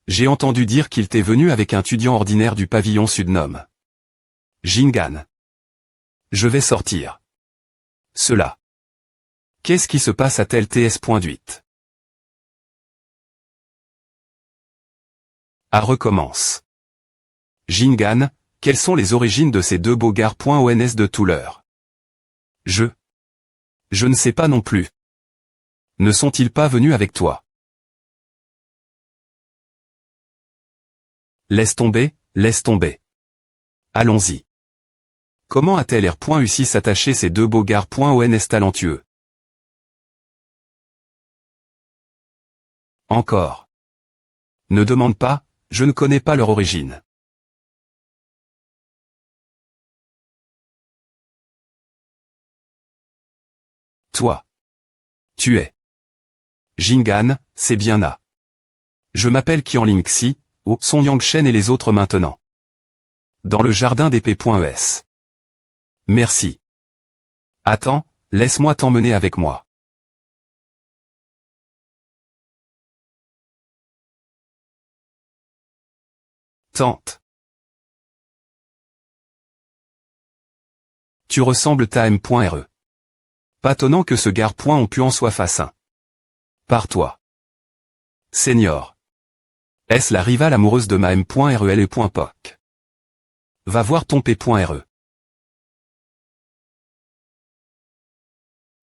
J'ai entendu dire qu'il t'est venu avec un étudiant ordinaire du pavillon Sudnom. Jingan. Je vais sortir. Cela. Qu'est-ce qui se passe à tel ts.8? À recommence. Jingan, quelles sont les origines de ces deux bogards.ons de Touleur? Je ne sais pas non plus. Ne sont-ils pas venus avec toi? Laisse tomber, laisse tomber. Allons-y. Comment a-t-elle R.U6 s'attacher ces deux bogards.ons talentueux? Encore. Ne demande pas, je ne connais pas leur origine. Toi. Tu es. Jingan, c'est bien na. Je m'appelle Qianling Xi, Song Yangshen et les autres maintenant. Dans le jardin d'épée.es. Merci. Attends, laisse-moi t'emmener avec moi. Tente. Tu ressembles à M.re. Pas tonnant que ce gars.on pu en soit facin. Pars-toi. Seigneur. Est-ce la rivale amoureuse de ma M.rel et .poc? Va voir ton P.re.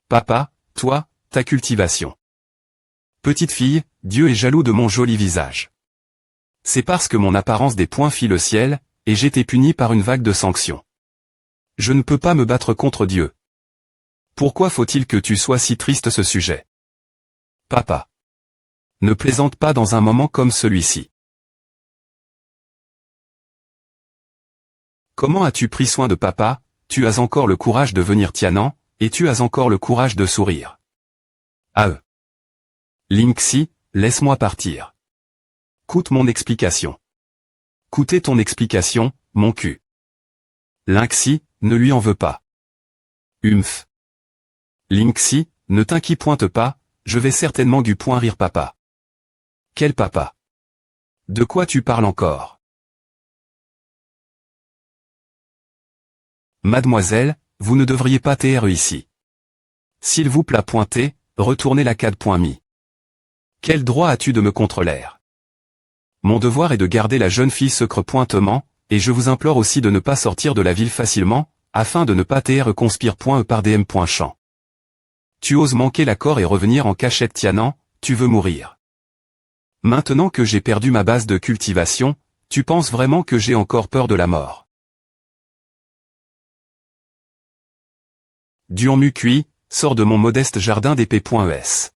Papa, toi, ta cultivation. Petite fille, Dieu est jaloux de mon joli visage. C'est parce que mon apparence des points fit le ciel, et j'étais puni par une vague de sanctions. Je ne peux pas me battre contre Dieu. Pourquoi faut-il que tu sois si triste ce sujet? Papa. Ne plaisante pas dans un moment comme celui-ci. Comment as-tu pris soin de papa? Tu as encore le courage de venir Tianan, et tu as encore le courage de sourire. À eux. Lingxi, laisse-moi partir. Coûte mon explication. Coûtez ton explication, mon cul. Lingxi, ne lui en veux pas. Humph. Lingxi, ne t'inquiète pas, je vais certainement du point rire papa. Quel papa? De quoi tu parles encore? Mademoiselle, vous ne devriez pas taire ici. S'il vous plaît pointer, retournez la CAD.mi. Quel droit as-tu de me contre-l'air? Mon devoir est de garder la jeune fille secret pointement, et je vous implore aussi de ne pas sortir de la ville facilement, afin de ne pas taire conspire.e par dm.champ. Tu oses manquer l'accord et revenir en cachette Tianan, tu veux mourir. Maintenant que j'ai perdu ma base de cultivation, tu penses vraiment que j'ai encore peur de la mort? Duan Mukui, sors de mon modeste jardin d'épée.es.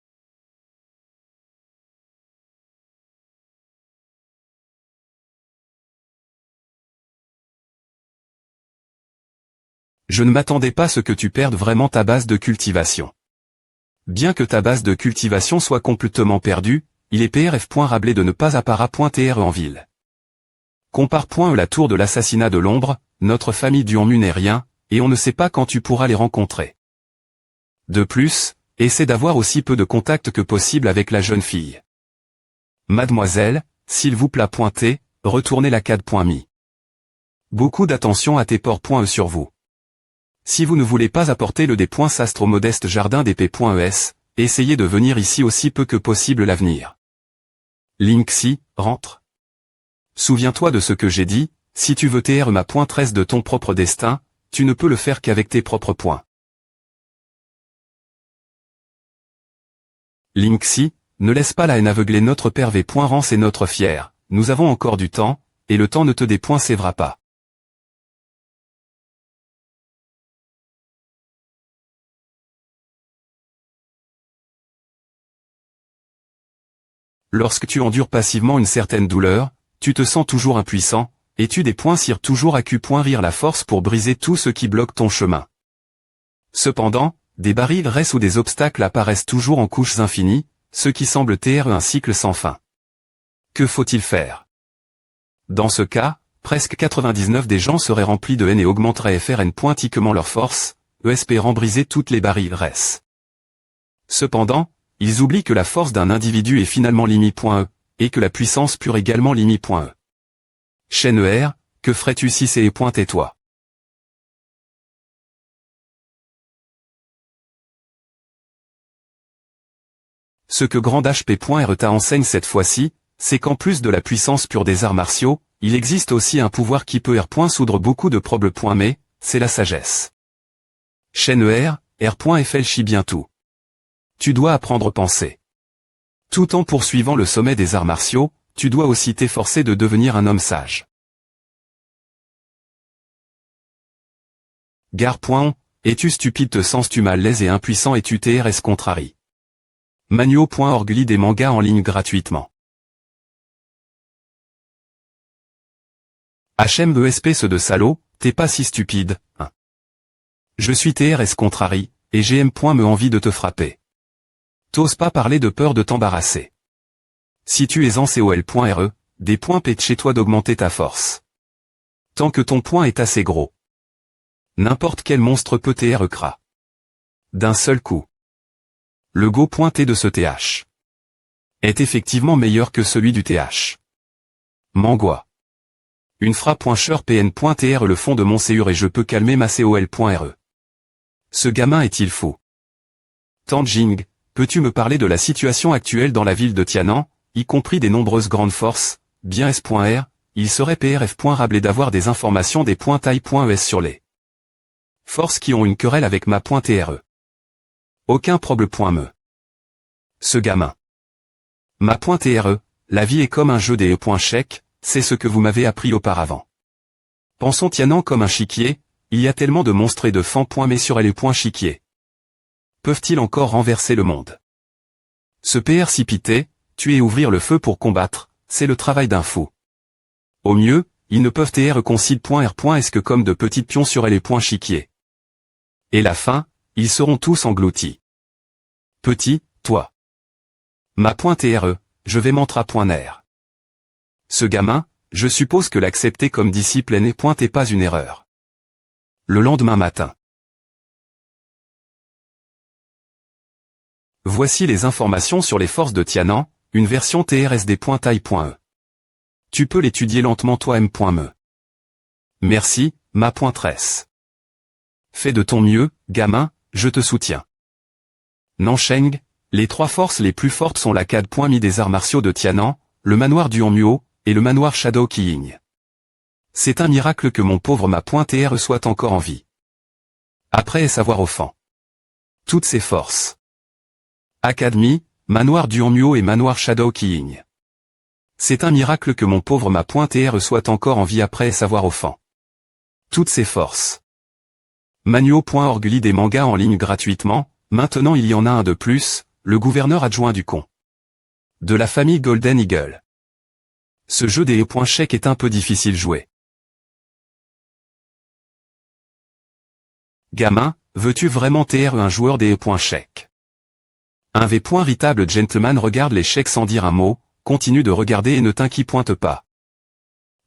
Je ne m'attendais pas à ce que tu perdes vraiment ta base de cultivation. Bien que ta base de cultivation soit complètement perdue, il est prf.rablé de ne pas appara.tr en ville. Compare.e la tour de l'assassinat de l'ombre, notre famille Duanmu n'est rien, et on ne sait pas quand tu pourras les rencontrer. De plus, essaie d'avoir aussi peu de contact que possible avec la jeune fille. Mademoiselle, s'il vous plaît pointez, retournez la CAD.mi. Beaucoup d'attention à tes ports.e sur vous. Si vous ne voulez pas apporter le des points sastre au modeste jardin d'épée.es, essayez de venir ici aussi peu que possible l'avenir. Lingxi, rentre. Souviens-toi de ce que j'ai dit, si tu veux taire ma .13 de ton propre destin, tu ne peux le faire qu'avec tes propres points. Lingxi, ne laisse pas la haine aveugler notre père V. Rance et notre fier, nous avons encore du temps, et le temps ne te dépointsèvera pas. Lorsque tu endures passivement une certaine douleur, tu te sens toujours impuissant, et tu des points cire toujours à Q.rire la force pour briser tout ce qui bloque ton chemin. Cependant, des barrières restent ou des obstacles apparaissent toujours en couches infinies, ce qui semble taire un cycle sans fin. Que faut-il faire? Dans ce cas, presque 99 des gens seraient remplis de haine et augmenteraient frn.tiquement leur force, espérant briser toutes les barrières. Cependant, ils oublient que la force d'un individu est finalement limitée. et que la puissance pure également limi.e. Chaîne ER, que ferais-tu si c'est tais-toi? Ce que grand HP.R t'a enseigne cette fois-ci, c'est qu'en plus de la puissance pure des arts martiaux, il existe aussi un pouvoir qui peut soudre beaucoup de problèmes. Mais c'est la sagesse. Chaîne ER, R.FL chie bien tout. Tu dois apprendre à penser. Tout en poursuivant le sommet des arts martiaux, tu dois aussi t'efforcer de devenir un homme sage. Gare.on, es-tu stupide te sens-tu mal l'aise et impuissant et tu TRS contrarie. Manuo.org lit des mangas en ligne gratuitement. HMESP ce de salaud, t'es pas si stupide, hein. Je suis TRS contrarie, et GM.me envie de te frapper. T'oses pas parler de peur de t'embarrasser. Si tu es en COL.RE, des points pètent chez toi d'augmenter ta force. Tant que ton poing est assez gros. N'importe quel monstre peut TRE-cra. D'un seul coup. Le go pointé de ce TH est effectivement meilleur que celui du TH. Mangua. Une frappe.sure PN.TR le fond de mon CUR et je peux calmer ma COL.RE. Ce gamin est-il fou? Tanjing, peux-tu me parler de la situation actuelle dans la ville de Tianan, y compris des nombreuses grandes forces? Bien S.R, il serait PRF.rable d'avoir des informations des .taille.es sur les forces qui ont une querelle avec ma .TRE. Aucun problème. Ce gamin. Ma .TRE, la vie est comme un jeu des chèques, c'est ce que vous m'avez appris auparavant. Pensons Tianan comme un chiquier, il y a tellement de monstres et de fans. Mais sur les chiquier. Peuvent-ils encore renverser le monde? Se précipiter, tuer et ouvrir le feu pour combattre, c'est le travail d'un fou. Au mieux, ils ne peuvent reconcile.r. Est-ce que comme de petits pions sur les chiquier. Et la fin, ils seront tous engloutis. Petit, toi. Ma .TRE, je vais m'entra.r. Ce gamin, je suppose que l'accepter comme discipline n'est pas une erreur. Le lendemain matin. Voici les informations sur les forces de Tianan, une version TRSD.taille.e. Tu peux l'étudier lentement toi-même. Merci, ma .tresse. Fais de ton mieux, gamin, je te soutiens. Nansheng, les trois forces les plus fortes sont la CAD.mi des arts martiaux de Tianan, le manoir du Hanmuo, et le manoir Shadow Qiying. C'est un miracle que mon pauvre ma .TRE soit encore en vie. Après savoir offend. Toutes ces forces. Academy, manoir du Hanmuo et manoir Shadow Qiying. C'est un miracle que mon pauvre ma .TRE soit encore en vie après savoir offend. Toutes ces forces. Manuo.org lit des mangas en ligne gratuitement, maintenant il y en a un de plus, le gouverneur adjoint du con. De la famille Golden Eagle. Ce jeu des chèques est un peu difficile jouer. Gamin, veux-tu vraiment TRE un joueur des chèques? Un véritable gentleman regarde les chèques sans dire un mot, continue de regarder et ne t'inquiète pas.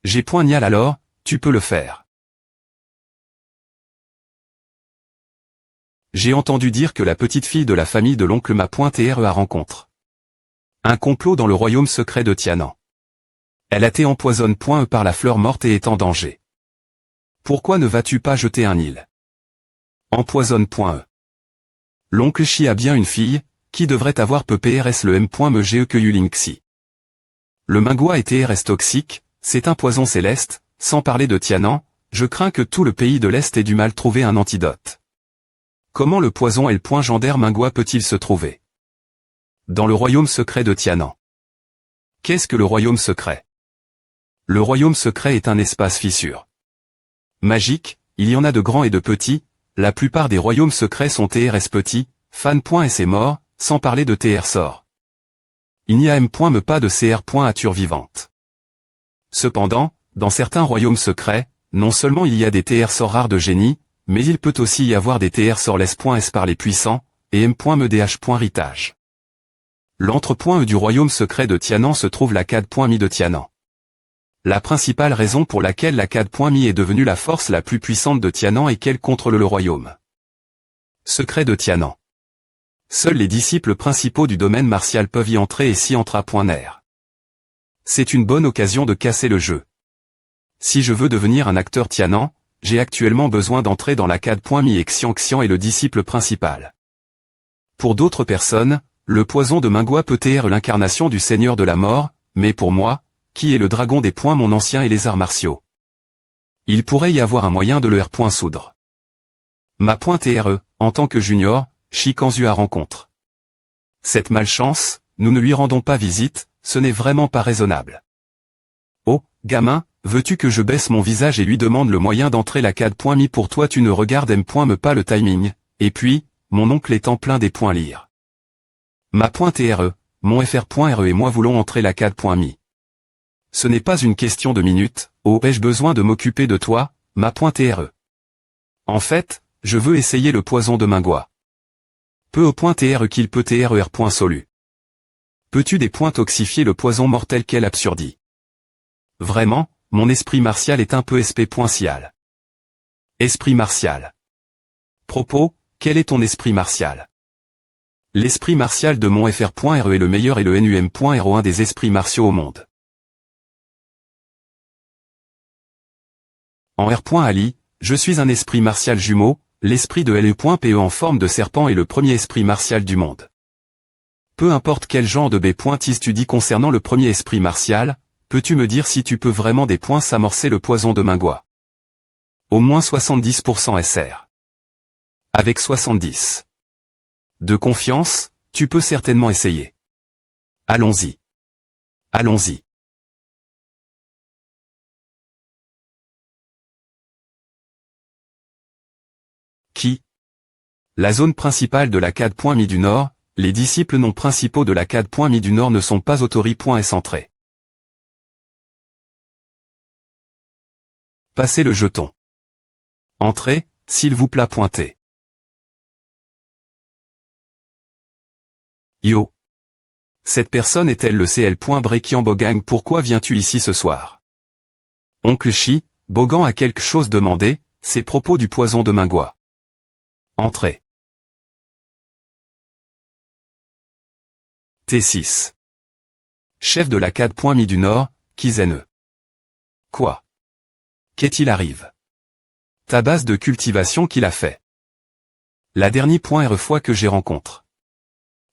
J'ai nial alors, tu peux le faire. J'ai entendu dire que la petite fille de la famille de l'oncle ma .TRE a rencontre. Un complot dans le royaume secret de Tianan. Elle a été empoisonne.e par la fleur morte et est en danger. Pourquoi ne vas-tu pas jeter un île? Empoisonne.e. L'oncle Chi a bien une fille, qui devrait avoir peu PRS le M.me que Yulinxi. Le mingua et TRS toxique, c'est un poison céleste, sans parler de Tianan, je crains que tout le pays de l'Est ait du mal trouver un antidote. Comment le poison et le gendaire mingua peut-il se trouver? Dans le royaume secret de Tianan. Qu'est-ce que le royaume secret? Le royaume secret est un espace fissure. Magique, il y en a de grands et de petits, la plupart des royaumes secrets sont TRS petits, fan.s est mort, sans parler de TR sort. Il n'y a M.me pas de CR.ature vivante. Cependant, dans certains royaumes secrets, non seulement il y a des TR sorts rares de génie, mais il peut aussi y avoir des TR sortless.s par les puissants, et M.medh.ritage. L'entre.e du royaume secret de Tianan se trouve la CAD.mi de Tianan. La principale raison pour laquelle la CAD.mi est devenue la force la plus puissante de Tianan est qu'elle contrôle le royaume secret de Tianan. Seuls les disciples principaux du domaine martial peuvent y entrer et s'y entra.ner. C'est une bonne occasion de casser le jeu. Si je veux devenir un acteur Tianan, j'ai actuellement besoin d'entrer dans la CAD.mi et Xian est le disciple principal. Pour d'autres personnes, le poison de Mingua peut être l'incarnation du seigneur de la mort, mais pour moi, qui est le dragon des points mon ancien et les arts martiaux. Il pourrait y avoir un moyen de le soudre. Ma .TRE, en tant que junior, Shikanzu à rencontre. Cette malchance, nous ne lui rendons pas visite, ce n'est vraiment pas raisonnable. Oh, gamin, veux-tu que je baisse mon visage et lui demande le moyen d'entrer la CAD.mi pour toi tu ne regardes me pas le timing, et puis, mon oncle est en plein des points lire. Ma .TRE, mon FR.RE et moi voulons entrer la CAD.mi. Ce n'est pas une question de minutes, oh ai-je besoin de m'occuper de toi, ma .TRE. En fait, je veux essayer le poison de Mingua. Peu au .TRE qu'il peut TRER. Solu. Peux-tu des points toxifier le poison mortel quelle absurdie. Vraiment, mon esprit martial est un peu SP.cial. Esprit martial. Propos, quel est ton esprit martial? L'esprit martial de mon FR.RE est le meilleur et le NUM.RO un des esprits martiaux au monde. En R.Ali, je suis un esprit martial jumeau, l'esprit de LE.PE en forme de serpent est le premier esprit martial du monde. Peu importe quel genre de B.is tu dis concernant le premier esprit martial, peux-tu me dire si tu peux vraiment des points s'amorcer le poison de Mingua? Au moins 70% SR. Avec 70. De confiance, tu peux certainement essayer. Allons-y. Allons-y. Qui? La zone principale de la CAD.mi du Nord, les disciples non principaux de la CAD.mi du Nord ne sont pas autori.s entrés. Passez le jeton. Entrez, s'il vous plaît pointez. Yo. Cette personne est-elle le CL. Bogang pourquoi viens-tu ici ce soir? Oncle Chi, Bogan a quelque chose demandé, c'est propos du poison de Mingua. Entrez. T6. Chef de la CAD.mi du Nord, Kizene. Quoi? Qu'est-il arrive? Ta base de cultivation qu'il a fait. La dernière fois que j'ai rencontré.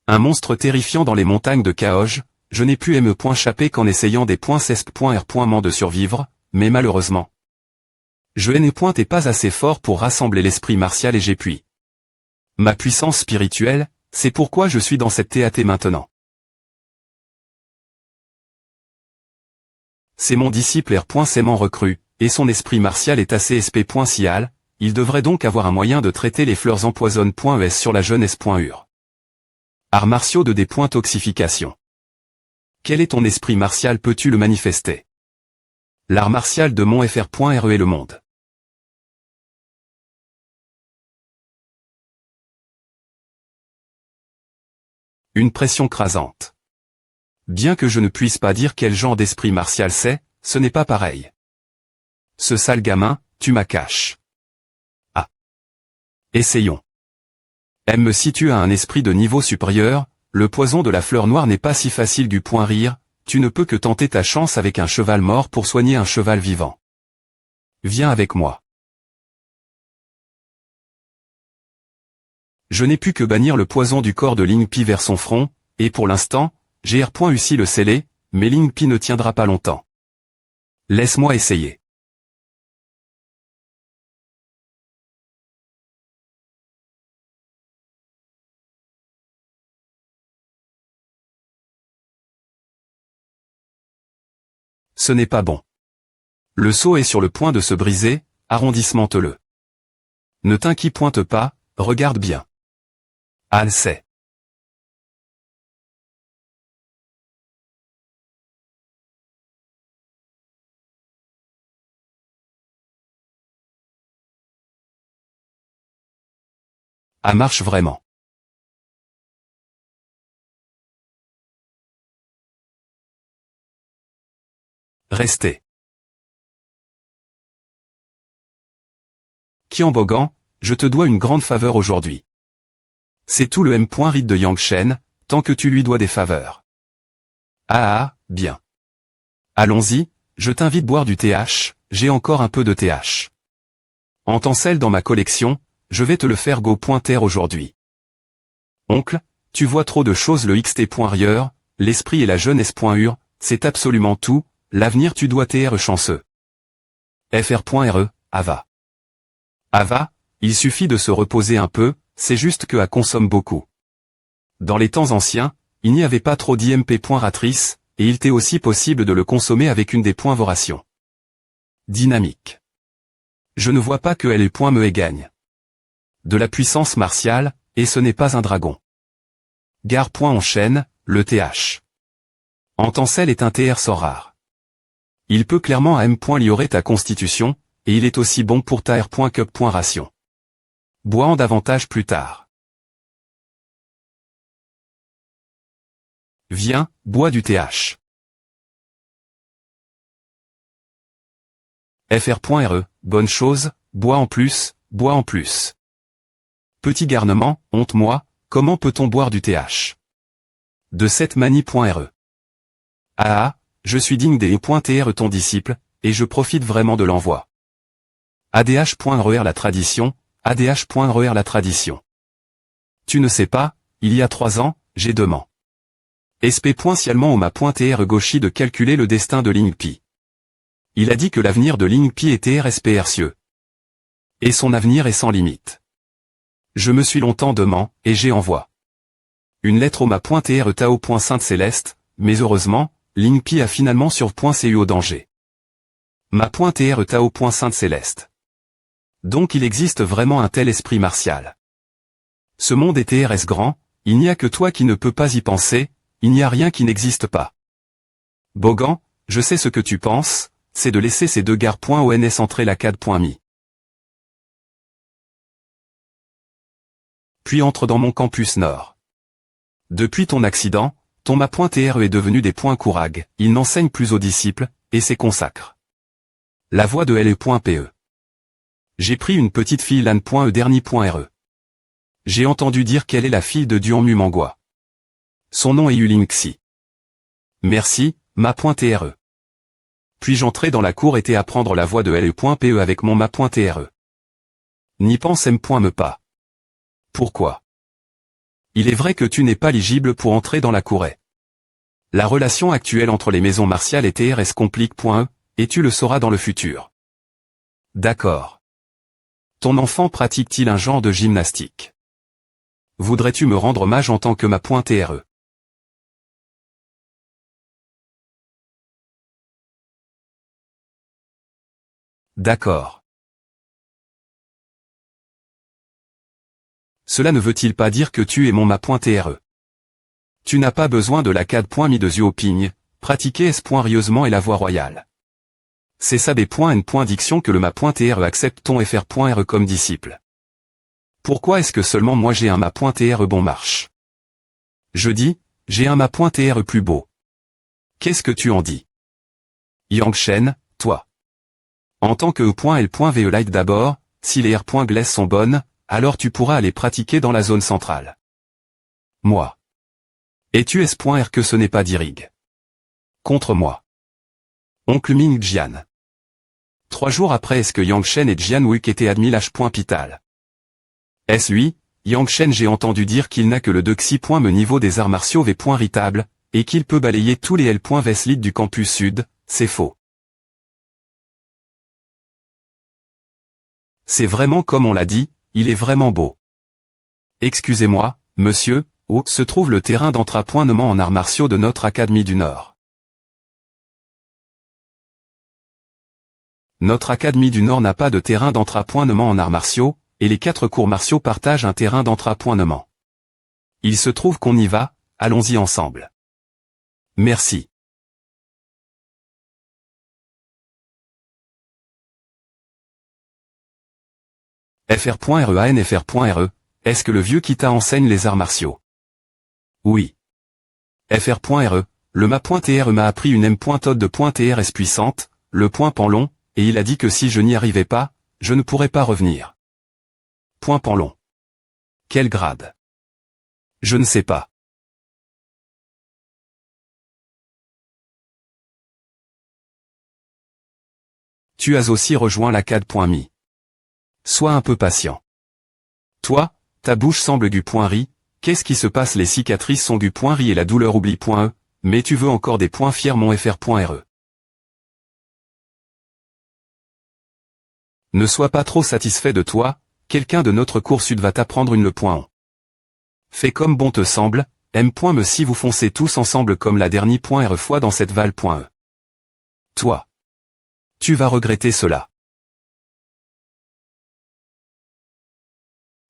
Un monstre terrifiant dans les montagnes de Kaoj, je n'ai pu m'échapper qu'en essayant des .cesp.r. de survivre, mais malheureusement. Je n'ai pas assez fort pour rassembler l'esprit martial et j'ai pu. Ma puissance spirituelle, c'est pourquoi je suis dans cette TAT maintenant. C'est mon disciple R.Sément recrue, et son esprit martial est assez SP.cial, il devrait donc avoir un moyen de traiter les fleurs empoisonne.es sur la jeunesse.ur. Arts martiaux de des points toxification. Quel est ton esprit martial peux-tu le manifester? L'art martial de mon FR.RE est le monde. Une pression crasante. Bien que je ne puisse pas dire quel genre d'esprit martial c'est, ce n'est pas pareil. Ce sale gamin, tu m'accaches. Ah. Essayons. M me situe à un esprit de niveau supérieur, le poison de la fleur noire n'est pas si facile du point rire, tu ne peux que tenter ta chance avec un cheval mort pour soigner un cheval vivant. Viens avec moi. Je n'ai pu que bannir le poison du corps de Ling Pi vers son front, et pour l'instant, j'ai R.Ussi le scellé, mais Ling Pi ne tiendra pas longtemps. Laisse-moi essayer. Ce n'est pas bon. Le seau est sur le point de se briser, arrondissement-le. Ne t'inquiète pas, regarde bien. Al sait. Ah marche vraiment. Restez. Qianbogan, je te dois une grande faveur aujourd'hui. C'est tout le M.Rite de Yang Shen, tant que tu lui dois des faveurs. Ah ah, bien. Allons-y, je t'invite boire du TH, j'ai encore un peu de TH. Antencelle dans ma collection, je vais te le faire go.r aujourd'hui. Oncle, tu vois trop de choses le xt.rieur, l'esprit et la jeunesse. C'est absolument tout, l'avenir tu dois tr chanceux. fr.re, Ava. Ava, il suffit de se reposer un peu, c'est juste que A consomme beaucoup. Dans les temps anciens, il n'y avait pas trop d'IMP.ratrice, et il t'est aussi possible de le consommer avec une des points voration. Dynamique. Je ne vois pas que elle est me gagne. De la puissance martiale, et ce n'est pas un dragon. Gare.enchaîne, le TH. Antencelle est un TR sort rare. Il peut clairement à M.liorer ta constitution, et il est aussi bon pour ta R.cup.ration. Bois en davantage plus tard. Viens, bois du TH. fr.re, bonne chose, bois en plus, bois en plus. Petit garnement, honte-moi, comment peut-on boire du TH? De cette manie.re. Ah, je suis digne des e.tr ton disciple, et je profite vraiment de l'envoi. adh.re la tradition, adh.re la tradition. Tu ne sais pas, il y a 3 ans, j'ai demandé. sp.cialement au ma.tr gauchi de calculer le destin de Lingpi. Il a dit que l'avenir de Lingpi était RSPRcieux. Et son avenir est sans limite. Je me suis longtemps demandé, et j'ai envoyé une lettre au ma.tr Tao.Sainte-Céleste, mais heureusement, Lingpi a finalement sur.cu au danger. Ma.tr Tao.Sainte-Céleste. Donc il existe vraiment un tel esprit martial. Ce monde est TRS grand, il n'y a que toi qui ne peux pas y penser, il n'y a rien qui n'existe pas. Bogan, je sais ce que tu penses, c'est de laisser ces deux gares.ons entrer la CAD.mi. Puis entre dans mon campus nord. Depuis ton accident, ton ma.tr est devenu des points courag, il n'enseigne plus aux disciples, et c'est consacre. La voix de LE.pe. J'ai pris une petite fille lan.e dernier.re. J'ai entendu dire qu'elle est la fille de Duan Mumangwa. Son nom est Yulingxi. Merci, ma.tr. Puis j'entrai dans la cour et apprendre la voix de LE.pe avec mon ma.tr. N'y pense m.me pas. Pourquoi? Il est vrai que tu n'es pas éligible pour entrer dans la cour. La relation actuelle entre les maisons martiales et TRS complique.e, et tu le sauras dans le futur. D'accord. Ton enfant pratique-t-il un genre de gymnastique? Voudrais-tu me rendre hommage en tant que ma.tr? D'accord. Cela ne veut-il pas dire que tu es mon ma.tr? Tu n'as pas besoin de la CAD.mi de Zuoping, pratiquer S.rieusement et la voie royale. C'est ça des N.diction que le ma.tr accepte ton fr.re comme disciple. Pourquoi est-ce que seulement moi j'ai un ma.tr bon marche? Je dis, j'ai un ma.tr plus beau. Qu'est-ce que tu en dis? Yangshen, toi. En tant que E.L.ve light d'abord, si les R.gless sont bonnes, alors tu pourras aller pratiquer dans la zone centrale. Moi. Et tu S.R que ce n'est pas d'Irig. Contre moi. Oncle Ming Jian. 3 jours après est-ce que Yangshen et Jian Wuk étaient admis l'H.pital. Est-ce lui, Yangshen j'ai entendu dire qu'il n'a que le 2xi. Niveau des arts martiaux V.ritable, et qu'il peut balayer tous les L.Veslit du campus sud, c'est faux. C'est vraiment comme on l'a dit, il est vraiment beau. Excusez-moi, monsieur, où se trouve le terrain d'entraînement en arts martiaux de notre Académie du Nord? Notre Académie du Nord n'a pas de terrain d'entraînement en arts martiaux, et les 4 cours martiaux partagent un terrain d'entraînement. Il se trouve qu'on y va, allons-y ensemble. Merci. fr.re fr.re, est-ce que le vieux Kita enseigne les arts martiaux? Oui. fr.re, le ma.tr m'a appris une m.tod de .trs puissante, le point Panlon, et il a dit que si je n'y arrivais pas, je ne pourrais pas revenir. Point Panlon. Quel grade? Je ne sais pas. tu as aussi rejoint l'ACAD.me. Sois un peu patient. Toi, ta bouche semble gu.ri, qu'est-ce qui se passe? Les cicatrices sont gu.ri et la douleur oublie.e, mais tu veux encore des points fiers mon fr.re. Ne sois pas trop satisfait de toi, quelqu'un de notre cours sud va t'apprendre une le.on. Fais comme bon te semble, m.me si vous foncez tous ensemble comme la dernière fois dans cette val.e. Toi. Tu vas regretter cela.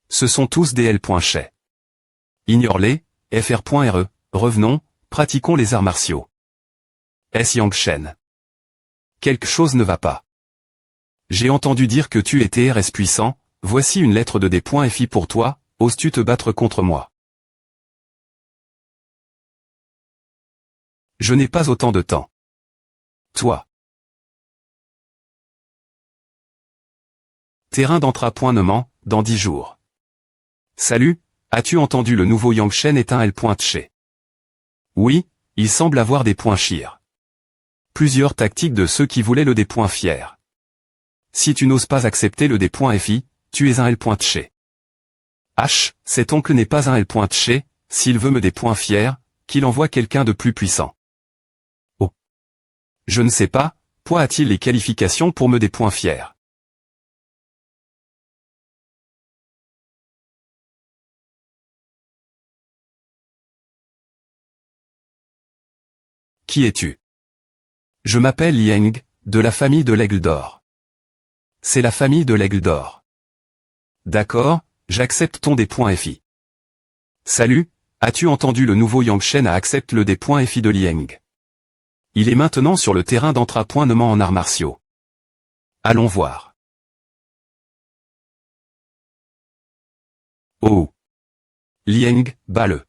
Ce sont tous des L.chais. Ignore-les, fr.re, revenons, pratiquons les arts martiaux. S. Yang-shen. Quelque chose ne va pas. J'ai entendu dire que tu étais RS puissant, voici une lettre de D.fi pour toi, oses-tu te battre contre moi? Je n'ai pas autant de temps. Toi. Terrain d'entraînement, dans 10 jours. Salut, as-tu entendu le nouveau Yang-shen est un L.che? Oui, il semble avoir des points chir. Plusieurs tactiques de ceux qui voulaient le D.fier. Si tu n'oses pas accepter le D.fi, tu es un L.che. H, cet oncle n'est pas un L.che, s'il veut me D.fier, qu'il envoie quelqu'un de plus puissant. Oh. Je ne sais pas, a-t-il les qualifications pour me D.fier? Qui es-tu? Je m'appelle Liang, de la famille de l'Aigle d'Or. C'est la famille de l'Aigle d'Or. D'accord, j'accepte ton D.fi. Salut, as-tu entendu le nouveau Yang-shen accepte le D.fi de Liang? Il est maintenant sur le terrain d'entraînement en arts martiaux. Allons voir. Oh. Liang, bats-le.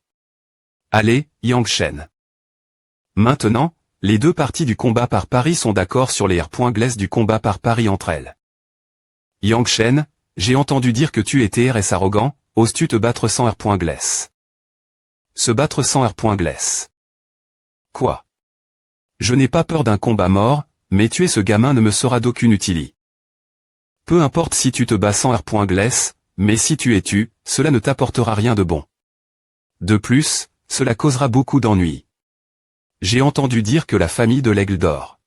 Allez, Yang-shen. Maintenant, les deux parties du combat par pari sont d'accord sur les R.glace du combat par pari entre elles. Yang-shen, j'ai entendu dire que tu étais RS arrogant, oses-tu te battre sans R.glace? Se battre sans R.glace. Quoi? Je n'ai pas peur d'un combat mort, mais tuer ce gamin ne me sera d'aucune utilité. Peu importe si tu te bats sans R.glace, mais si tu es tu, cela ne t'apportera rien de bon. De plus, cela causera beaucoup d'ennuis. J'ai entendu dire que la famille de l'Aigle d'Or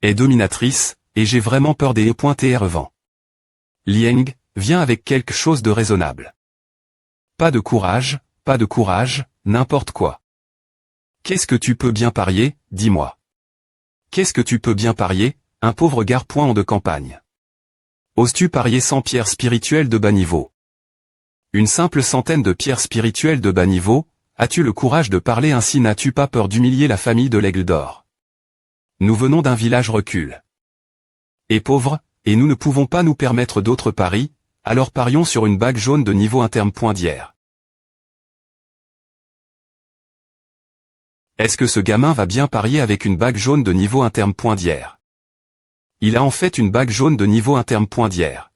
est dominatrice, et j'ai vraiment peur des E.revent. Liang, viens avec quelque chose de raisonnable. Pas de courage, n'importe quoi. Qu'est-ce que tu peux bien parier, dis-moi. Qu'est-ce que tu peux bien parier, un pauvre gars.on de campagne? Oses-tu parier 100 pierres spirituelles de bas niveau? Une simple centaine de pierres spirituelles de bas niveau, as-tu le courage de parler ainsi? N'as-tu pas peur d'humilier la famille de l'Aigle d'Or? Nous venons d'un village recul. Et pauvre, et nous ne pouvons pas nous permettre d'autres paris, alors parions sur une bague jaune de niveau interne.d'hier. Est-ce que ce gamin va bien parier avec une bague jaune de niveau interne.d'hier? Il a en fait une bague jaune de niveau interne.d'hier.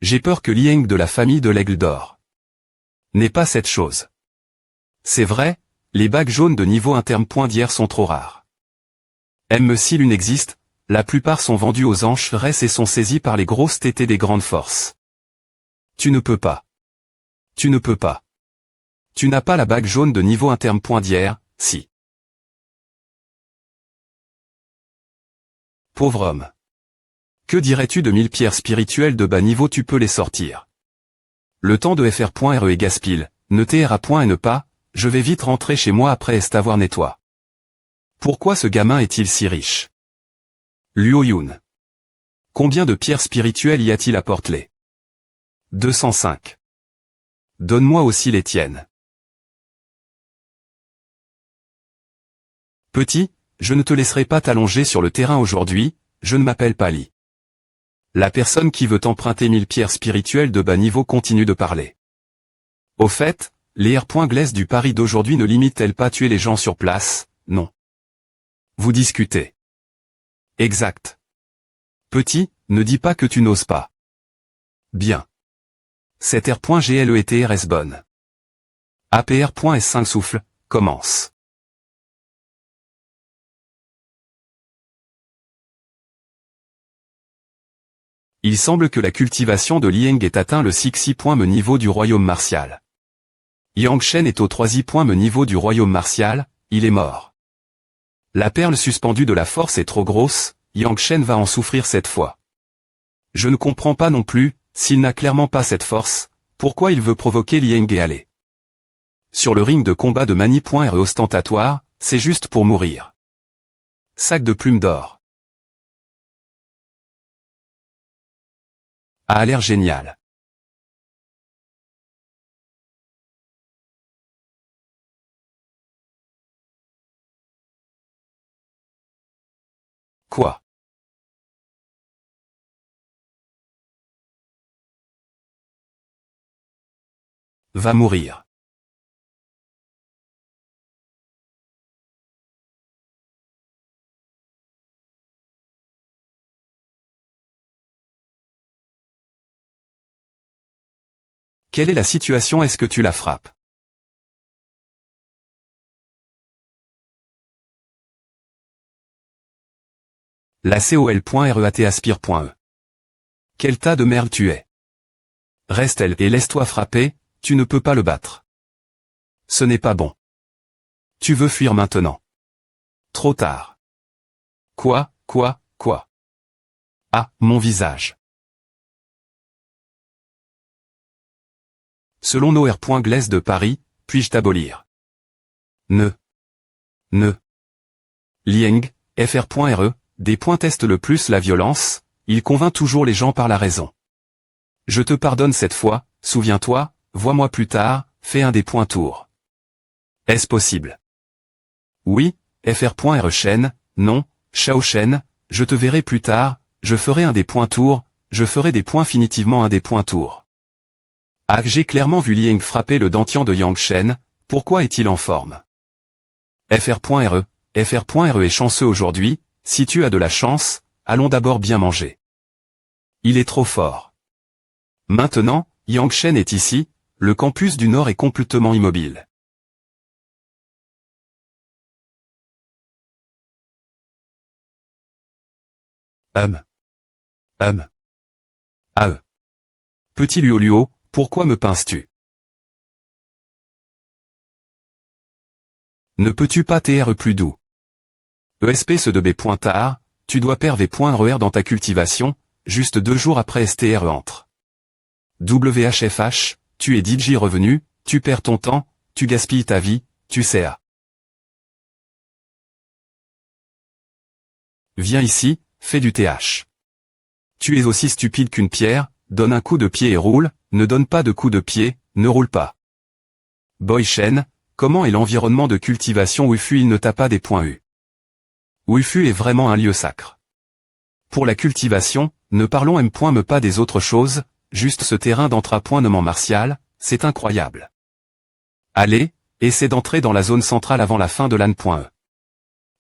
J'ai peur que Liang de la famille de l'Aigle d'Or n'ait pas cette chose. C'est vrai, les bagues jaunes de niveau interne.d'hier sont trop rares. Même si l'une existe, la plupart sont vendues aux enchères et sont saisies par les grosses tétées des grandes forces. Tu ne peux pas. Tu ne peux pas. Tu n'as pas la bague jaune de niveau interne.d'hier, si. Pauvre homme. Que dirais-tu de 1000 pierres spirituelles de bas niveau? Tu peux les sortir. Le temps de fr.re est gaspille, ne tr.point et ne pas, je vais vite rentrer chez moi après avoir nettoyé. Pourquoi ce gamin est-il si riche? Luo Yun. Combien de pierres spirituelles y a-t-il à Portelet? 205. Donne-moi aussi les tiennes. Petit, je ne te laisserai pas t'allonger sur le terrain aujourd'hui, je ne m'appelle pas Li. La personne qui veut emprunter 1000 pierres spirituelles de bas niveau continue de parler. Au fait, les R.glace du pari d'aujourd'hui ne limitent-elles pas tuer les gens sur place? Non. Vous discutez. Exact. Petit, ne dis pas que tu n'oses pas. Bien. Cette R.GLE et TRS bonne. APR.S5 souffle, commence. Il semble que la cultivation de Lieng ait atteint le 6e niveau du royaume martial. Yang Shen est au 3e niveau du royaume martial, il est mort. La perle suspendue de la force est trop grosse, Yang Shen va en souffrir cette fois. Je ne comprends pas non plus, s'il n'a clairement pas cette force, pourquoi il veut provoquer Lieng et aller. Sur le ring de combat de Mani.re ostentatoire, c'est juste pour mourir. Sac de plumes d'or. A l'air génial. Quoi? Va mourir. Quelle est la situation? Est-ce que tu la frappes? La COL.REAT aspire.E. Quel tas de merde tu es. Reste elle et laisse-toi frapper, tu ne peux pas le battre. Ce n'est pas bon. Tu veux fuir maintenant. Trop tard. Quoi? Ah, mon visage. Selon Noer.Glaise de Paris, puis-je t'abolir? Ne. Lieng, FR.RE, des points testent le plus la violence, il convainc toujours les gens par la raison. Je te pardonne cette fois, souviens-toi, vois-moi plus tard, fais un des points tours. Est-ce possible? Oui, FR.RE Shen, non, Shao Shen, je te verrai plus tard, je ferai un des points tours, je ferai des points finitivement un des points tours. Ah, j'ai clairement vu Lieng frapper le dantian de Yang Shen, pourquoi est-il en forme? FR.RE est chanceux aujourd'hui, si tu as de la chance, allons d'abord bien manger. Il est trop fort. Maintenant, Yang Shen est ici, le campus du Nord est complètement immobile. Petit Luo, pourquoi me pinces-tu? Ne peux-tu pas TR plus doux? ESP ce de B.tard, tu dois perdre V.RER dans ta cultivation, juste 2 jours après STR entre. WHFH, tu es DJ revenu, tu perds ton temps, tu gaspilles ta vie, tu sais à. Viens ici, fais du TH. Tu es aussi stupide qu'une pierre, donne un coup de pied et roule, ne donne pas de coup de pied, ne roule pas. Boy Shen, comment est l'environnement de cultivation Wufu? Il ne t'a pas des points U. Wufu est vraiment un lieu sacre. Pour la cultivation, ne parlons me pas des autres choses, juste ce terrain d'entrapointement martial, c'est incroyable. Allez, essaie d'entrer dans la zone centrale avant la fin de l'AN.E.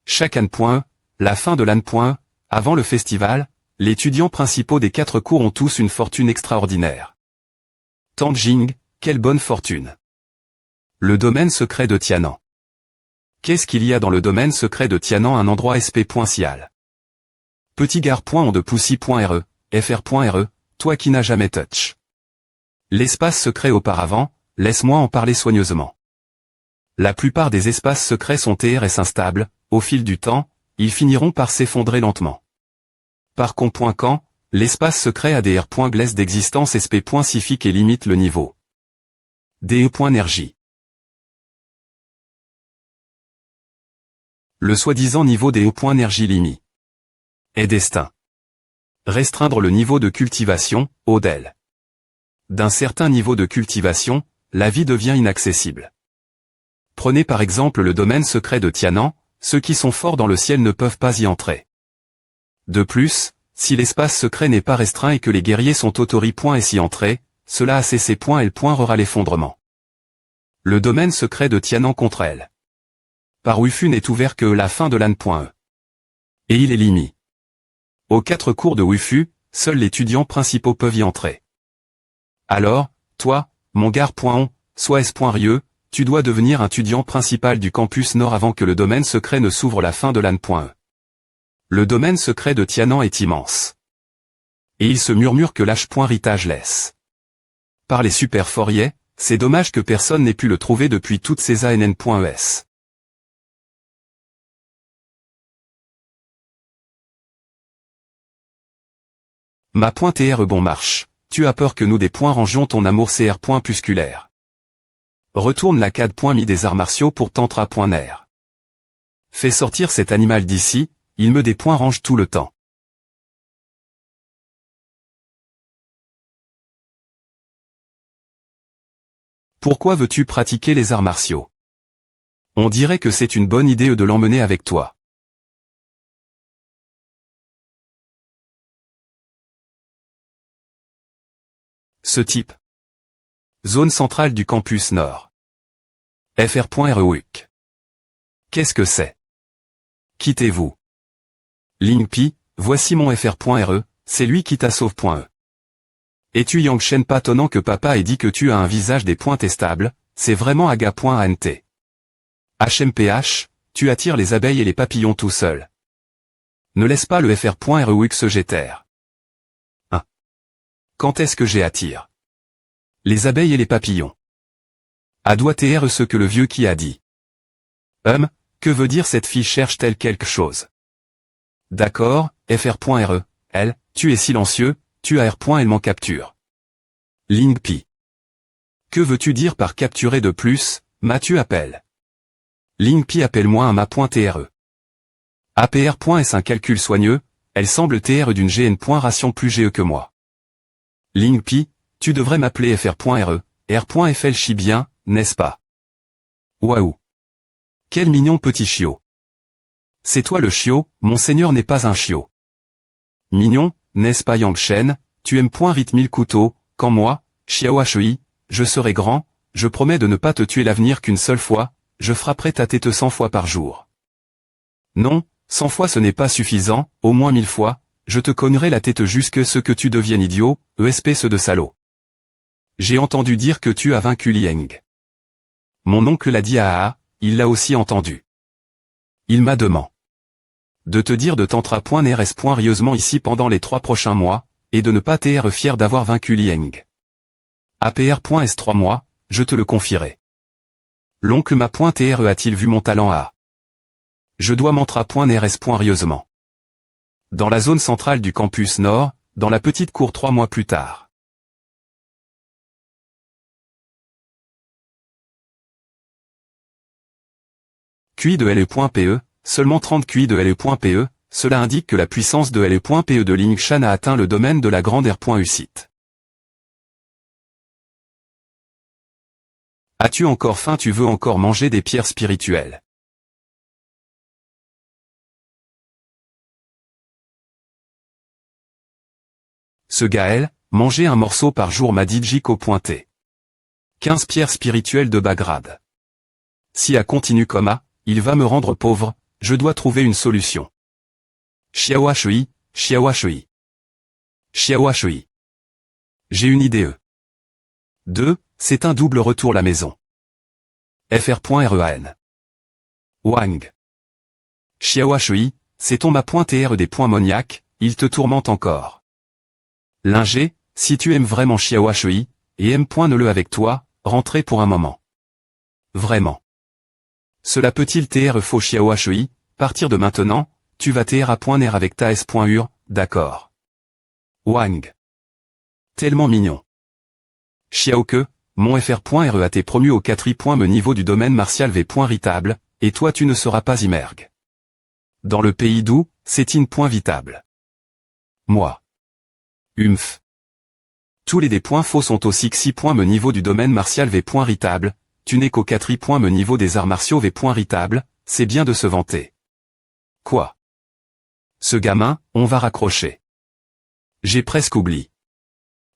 Chaque AN.E, la fin de l'AN.E, avant le festival, les étudiants principaux des 4 cours ont tous une fortune extraordinaire. Tanjing, quelle bonne fortune. Le domaine secret de Tianan. Qu'est-ce qu'il y a dans le domaine secret de Tianan? Un endroit SP.cial. Petit gare.on de Poussy.re, FR.RE, toi qui n'as jamais touch. L'espace secret auparavant, laisse-moi en parler soigneusement. La plupart des espaces secrets sont TRS instables, au fil du temps, ils finiront par s'effondrer lentement. Par con.quand, l'espace secret a des R.Glaise d'existence SP.cifique et limite le niveau. DE.énergie. Le soi-disant niveau des E.énergie limite. Est destin. Restreindre le niveau de cultivation, Odel. D'un certain niveau de cultivation, la vie devient inaccessible. Prenez par exemple le domaine secret de Tianan, ceux qui sont forts dans le ciel ne peuvent pas y entrer. De plus, si l'espace secret n'est pas restreint et que les guerriers sont autoris.et s'y entrer, cela a cc.l.rera l'effondrement. Le domaine secret de Tianan contre elle. Par Wufu n'est ouvert que la fin de l'AN.E. Et il est limité. Aux 4 cours de Wufu, seuls les étudiants principaux peuvent y entrer. Alors, toi, mon gare.on, soit S.Rieux, tu dois devenir un étudiant principal du campus Nord avant que le domaine secret ne s'ouvre la fin de l'AN.E. Le domaine secret de Tianan est immense. Et il se murmure que l'H.Ritage laisse. Par les super Fourier, c'est dommage que personne n'ait pu le trouver depuis toutes ces ANN.ES. Ma .TR bon marche, tu as peur que nous des points rangions ton amour CR.pusculaire. Retourne la CAD. Mi des arts martiaux pour tantra.ner. Fais sortir cet animal d'ici, il me des points range tout le temps. Pourquoi veux-tu pratiquer les arts martiaux? On dirait que c'est une bonne idée de l'emmener avec toi. Ce type. Zone centrale du campus Nord. FR.REWIC. Qu'est-ce que c'est? Quittez-vous. Lingpi, voici mon FR.RE, c'est lui qui t'a sauve.E. Es-tu Yangshen pas tonnant que papa ait dit que tu as un visage des points testables, c'est vraiment aga.ant. HMPH, tu attires les abeilles et les papillons tout seul. Ne laisse pas le FR.REWIC se jeter. 1. Quand est-ce que j'ai attire? Les abeilles et les papillons. A doit TR ce que le vieux qui a dit. Que veut dire cette fille cherche-t-elle quelque chose? D'accord, FR.RE, elle, tu es silencieux, tu as R. Elle m'en capture. Lingpi. Que veux-tu dire par capturer de plus, tu appelle? Lingpi appelle-moi un ma.TRE. APR. Est-ce un calcul soigneux, elle semble TR d'une GN. Ration plus GE que moi. Lingpi, tu devrais m'appeler FR.RE, R.FL chie bien, n'est-ce pas? Waouh! Quel mignon petit chiot! C'est toi le chiot, monseigneur n'est pas un chiot. Mignon, n'est-ce pas Yangshen, tu aimes rythme le couteau, quand moi, Xiao Hui, je serai grand, je promets de ne pas te tuer l'avenir qu'une seule fois, je frapperai ta tête 100 fois par jour. Non, 100 fois ce n'est pas suffisant, au moins 1000 fois, je te cognerai la tête jusque ce que tu deviennes idiot, espèce de salaud. J'ai entendu dire que tu as vaincu Lieng. Mon oncle l'a dit à Aa, il l'a aussi entendu. Il m'a demandé de te dire de tantra.rs. Rieusement ici pendant les 3 prochains mois, et de ne pas t'être fier d'avoir vaincu Lieng. APR.S 3 mois, je te le confierai. L'oncle ma.TRE a-t-il vu mon talent à? Je dois mantra.rs. Rieusement. Dans la zone centrale du campus Nord, dans la petite cour 3 mois plus tard. QI de LE.PE, seulement 30 QI de LE.PE, cela indique que la puissance de LE.PE de Ling Shan a atteint le domaine de la grande R.UCIT. As-tu encore faim? Tu veux encore manger des pierres spirituelles? Ce Gaël, manger un morceau par jour m'a dit Jiko pointé. 15 pierres spirituelles de bas grade. Si A continue comme A, il va me rendre pauvre, je dois trouver une solution. Xiao Shui, Xiao Shui. Xiao Shui. J'ai une idée. 2. C'est un double retour la maison. FR.REAN. Wang. Xiao Shui, c'est ton ma.TR des points moniaques, il te tourmente encore. Linger, si tu aimes vraiment Xiao Shui, et M.ne-le avec toi, rentrez pour un moment. Vraiment. Cela peut-il TR faux Xiao Shui, partir de maintenant, tu vas TR à .ner avec ta S.UR, d'accord. Wang. Tellement mignon. Xiao que, mon FR.RE a été promu au 4e niveau du domaine martial V.Ritable, et toi tu ne seras pas immergue. Dans le pays d'où, c'est in.vitable. Moi. Tous les des points faux sont au 6e niveau du domaine martial V.Ritable, tu n'es qu'au 4e niveau des arts martiaux V.Ritable, c'est bien de se vanter. Quoi? Ce gamin, on va raccrocher. J'ai presque oublié.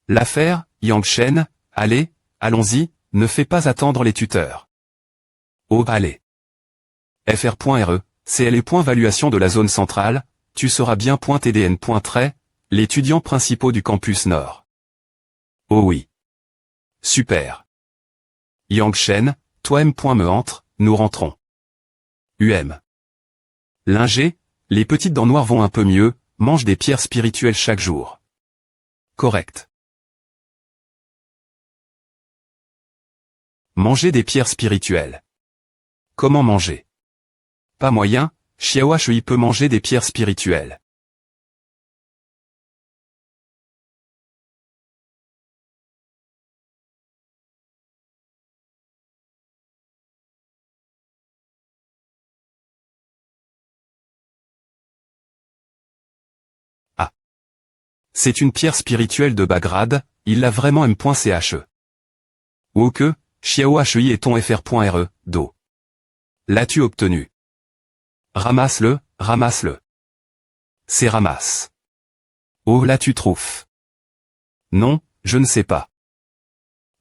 L'affaire, Yangshen, allez, allons-y, ne fais pas attendre les tuteurs. Oh allez. FR.RE, c'est les points valuation de la zone centrale, tu seras bien .TDN. L'étudiant principaux du campus Nord. Oh oui. Super. Yangshen, toi me entre, nous rentrons. Linger, les petites dents noires vont un peu mieux, mange des pierres spirituelles chaque jour. Correct. Manger des pierres spirituelles. Comment manger? Pas moyen, Xiao Shui peut manger des pierres spirituelles. Ah. C'est une pierre spirituelle de bas grade, il l'a vraiment M.CHE. Ou que, Xiao Shui et ton FR.RE, Do. L'as-tu obtenu? Ramasse-le, ramasse-le. C'est ramasse. Oh là tu trouves. Non, je ne sais pas.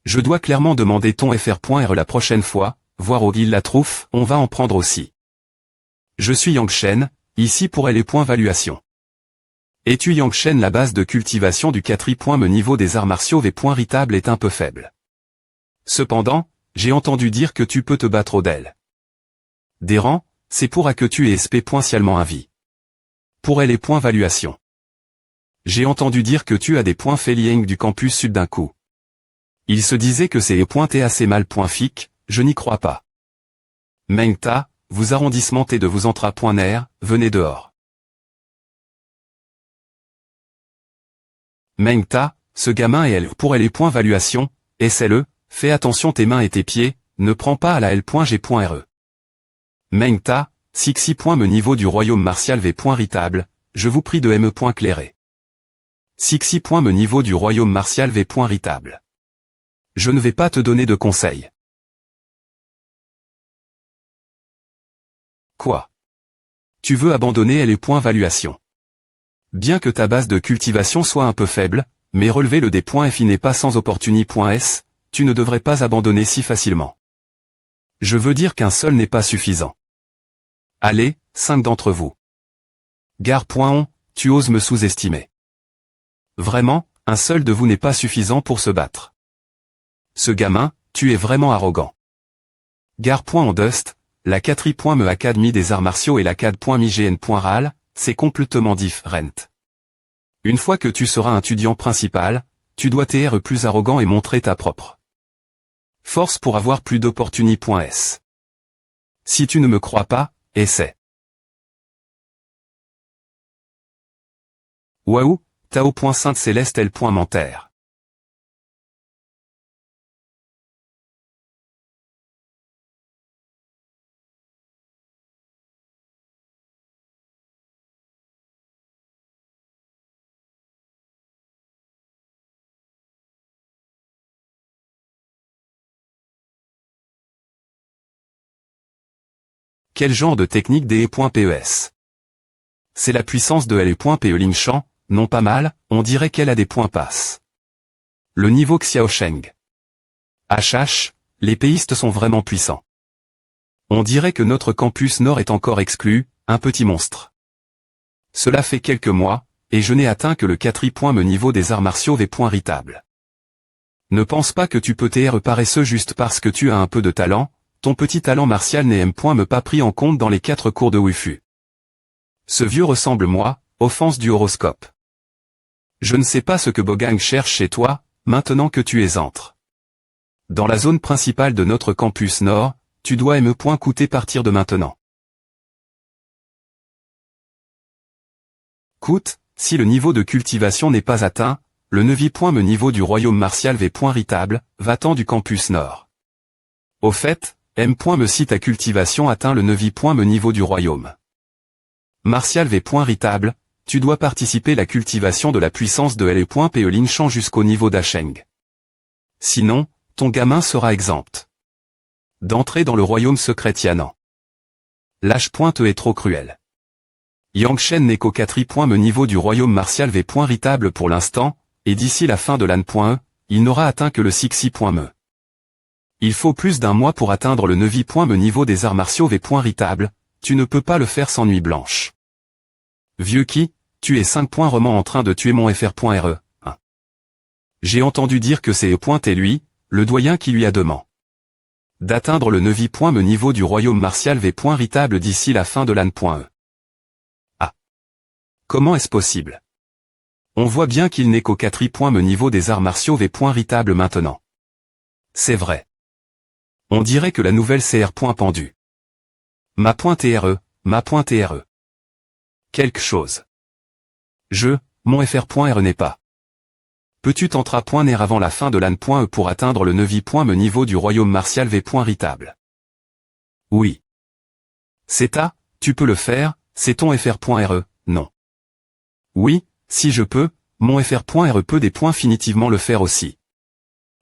Je dois clairement demander ton FR.RE la prochaine fois, voir où il la trouve, on va en prendre aussi. Je suis Yangshen, ici pour les points valuation. Es-tu Yangshen? La base de cultivation du 4. Me niveau des arts martiaux V.Ritable est un peu faible. Cependant, j'ai entendu dire que tu peux te battre au DEL. Des rangs, c'est pour que tu aies spécialement un vie. Pour les points valuation. J'ai entendu dire que tu as des points Felieng du campus sud d'un coup. Il se disait que c'est pointé assez mal .fic, je n'y crois pas. Mengta, vous arrondissement T de vous entra .ner, venez dehors. Mengta, ce gamin et elle pour les points valuation, essaie-le, fais attention tes mains et tes pieds, ne prends pas à la L.G.RE. Mengta, Sixi. Me niveau du royaume martial V.Ritable, je vous prie de M.clairer. Sixi. Me niveau du royaume martial V.Ritable. Je ne vais pas te donner de conseils. Quoi? Tu veux abandonner les points valuation? Bien que ta base de cultivation soit un peu faible, mais relever le des points F n'est pas sans opportunité.S, tu ne devrais pas abandonner si facilement. Je veux dire qu'un seul n'est pas suffisant. Allez, 5 d'entre vous. Gare.on, tu oses me sous-estimer. Vraiment, un seul de vous n'est pas suffisant pour se battre. Ce gamin, tu es vraiment arrogant. Gare.on Dust, la 4. Me Academy des arts martiaux et la 4.MIGN.RAL, c'est complètement différent. Une fois que tu seras un étudiant principal, tu dois être plus arrogant et montrer ta propre force pour avoir plus d'opportunités.S. Si tu ne me crois pas, essaie. Waouh, Tao.Sainte-Céleste L.Mentaire. Quel genre de technique DE.PES? C'est la puissance de LE.PE Lingshan, non pas mal, on dirait qu'elle a des points passes. Le niveau Xiaosheng. HH, les péistes sont vraiment puissants. On dirait que notre campus nord est encore exclu, un petit monstre. Cela fait quelques mois, et je n'ai atteint que le 4. Me niveau des arts martiaux V.Ritable. Ne pense pas que tu peux t'être paresseux juste parce que tu as un peu de talent, ton petit talent martial n'est M.Me pas pris en compte dans les 4 cours de Wifu. Ce vieux ressemble moi, offense du horoscope. Je ne sais pas ce que Bogang cherche chez toi, maintenant que tu es entre. Dans la zone principale de notre campus nord, tu dois coûter partir de maintenant. Coûte, si le niveau de cultivation n'est pas atteint, le 9. Me niveau du royaume martial V.Ritable, va-t'en du campus nord. Au fait, M.Me si ta cultivation atteint le 9. Me niveau du royaume martial V.Ritable, tu dois participer à la cultivation de la puissance de LE.PE Lingshan jusqu'au niveau d'Asheng. Sinon, ton gamin sera exempt d'entrer dans le royaume secret Tianan. L'H.E est trop cruel. Yangshen n'est qu'au 4. Me niveau du royaume martial V.Ritable pour l'instant, et d'ici la fin de l'an.E, il n'aura atteint que le 6. Me. Il faut plus d'un mois pour atteindre le 9. Me niveau des arts martiaux V.Ritable, tu ne peux pas le faire sans nuit blanche. Vieux qui, tu es 5 roman en train de tuer mon FR.RE. 1. J'ai entendu dire que c'est et lui, le doyen qui lui a demandé d'atteindre le 9. Me niveau du royaume martial V.Ritable d'ici la fin de l'an.E. Ah. Comment est-ce possible? On voit bien qu'il n'est qu'au 4e niveau des arts martiaux v.ritable maintenant. C'est vrai. On dirait que la nouvelle CR. Pendu. Ma.TRE, ma.TRE. Quelque chose. Mon FR.RE n'est pas. Peux-tu t'entra.ner avant la fin de l'AN.E pour atteindre le 9e niveau du royaume martial v.ritable? Oui. C'est tu peux le faire, c'est ton FR.RE, non. Oui, si je peux, mon FR.RE peut définitivement le faire aussi.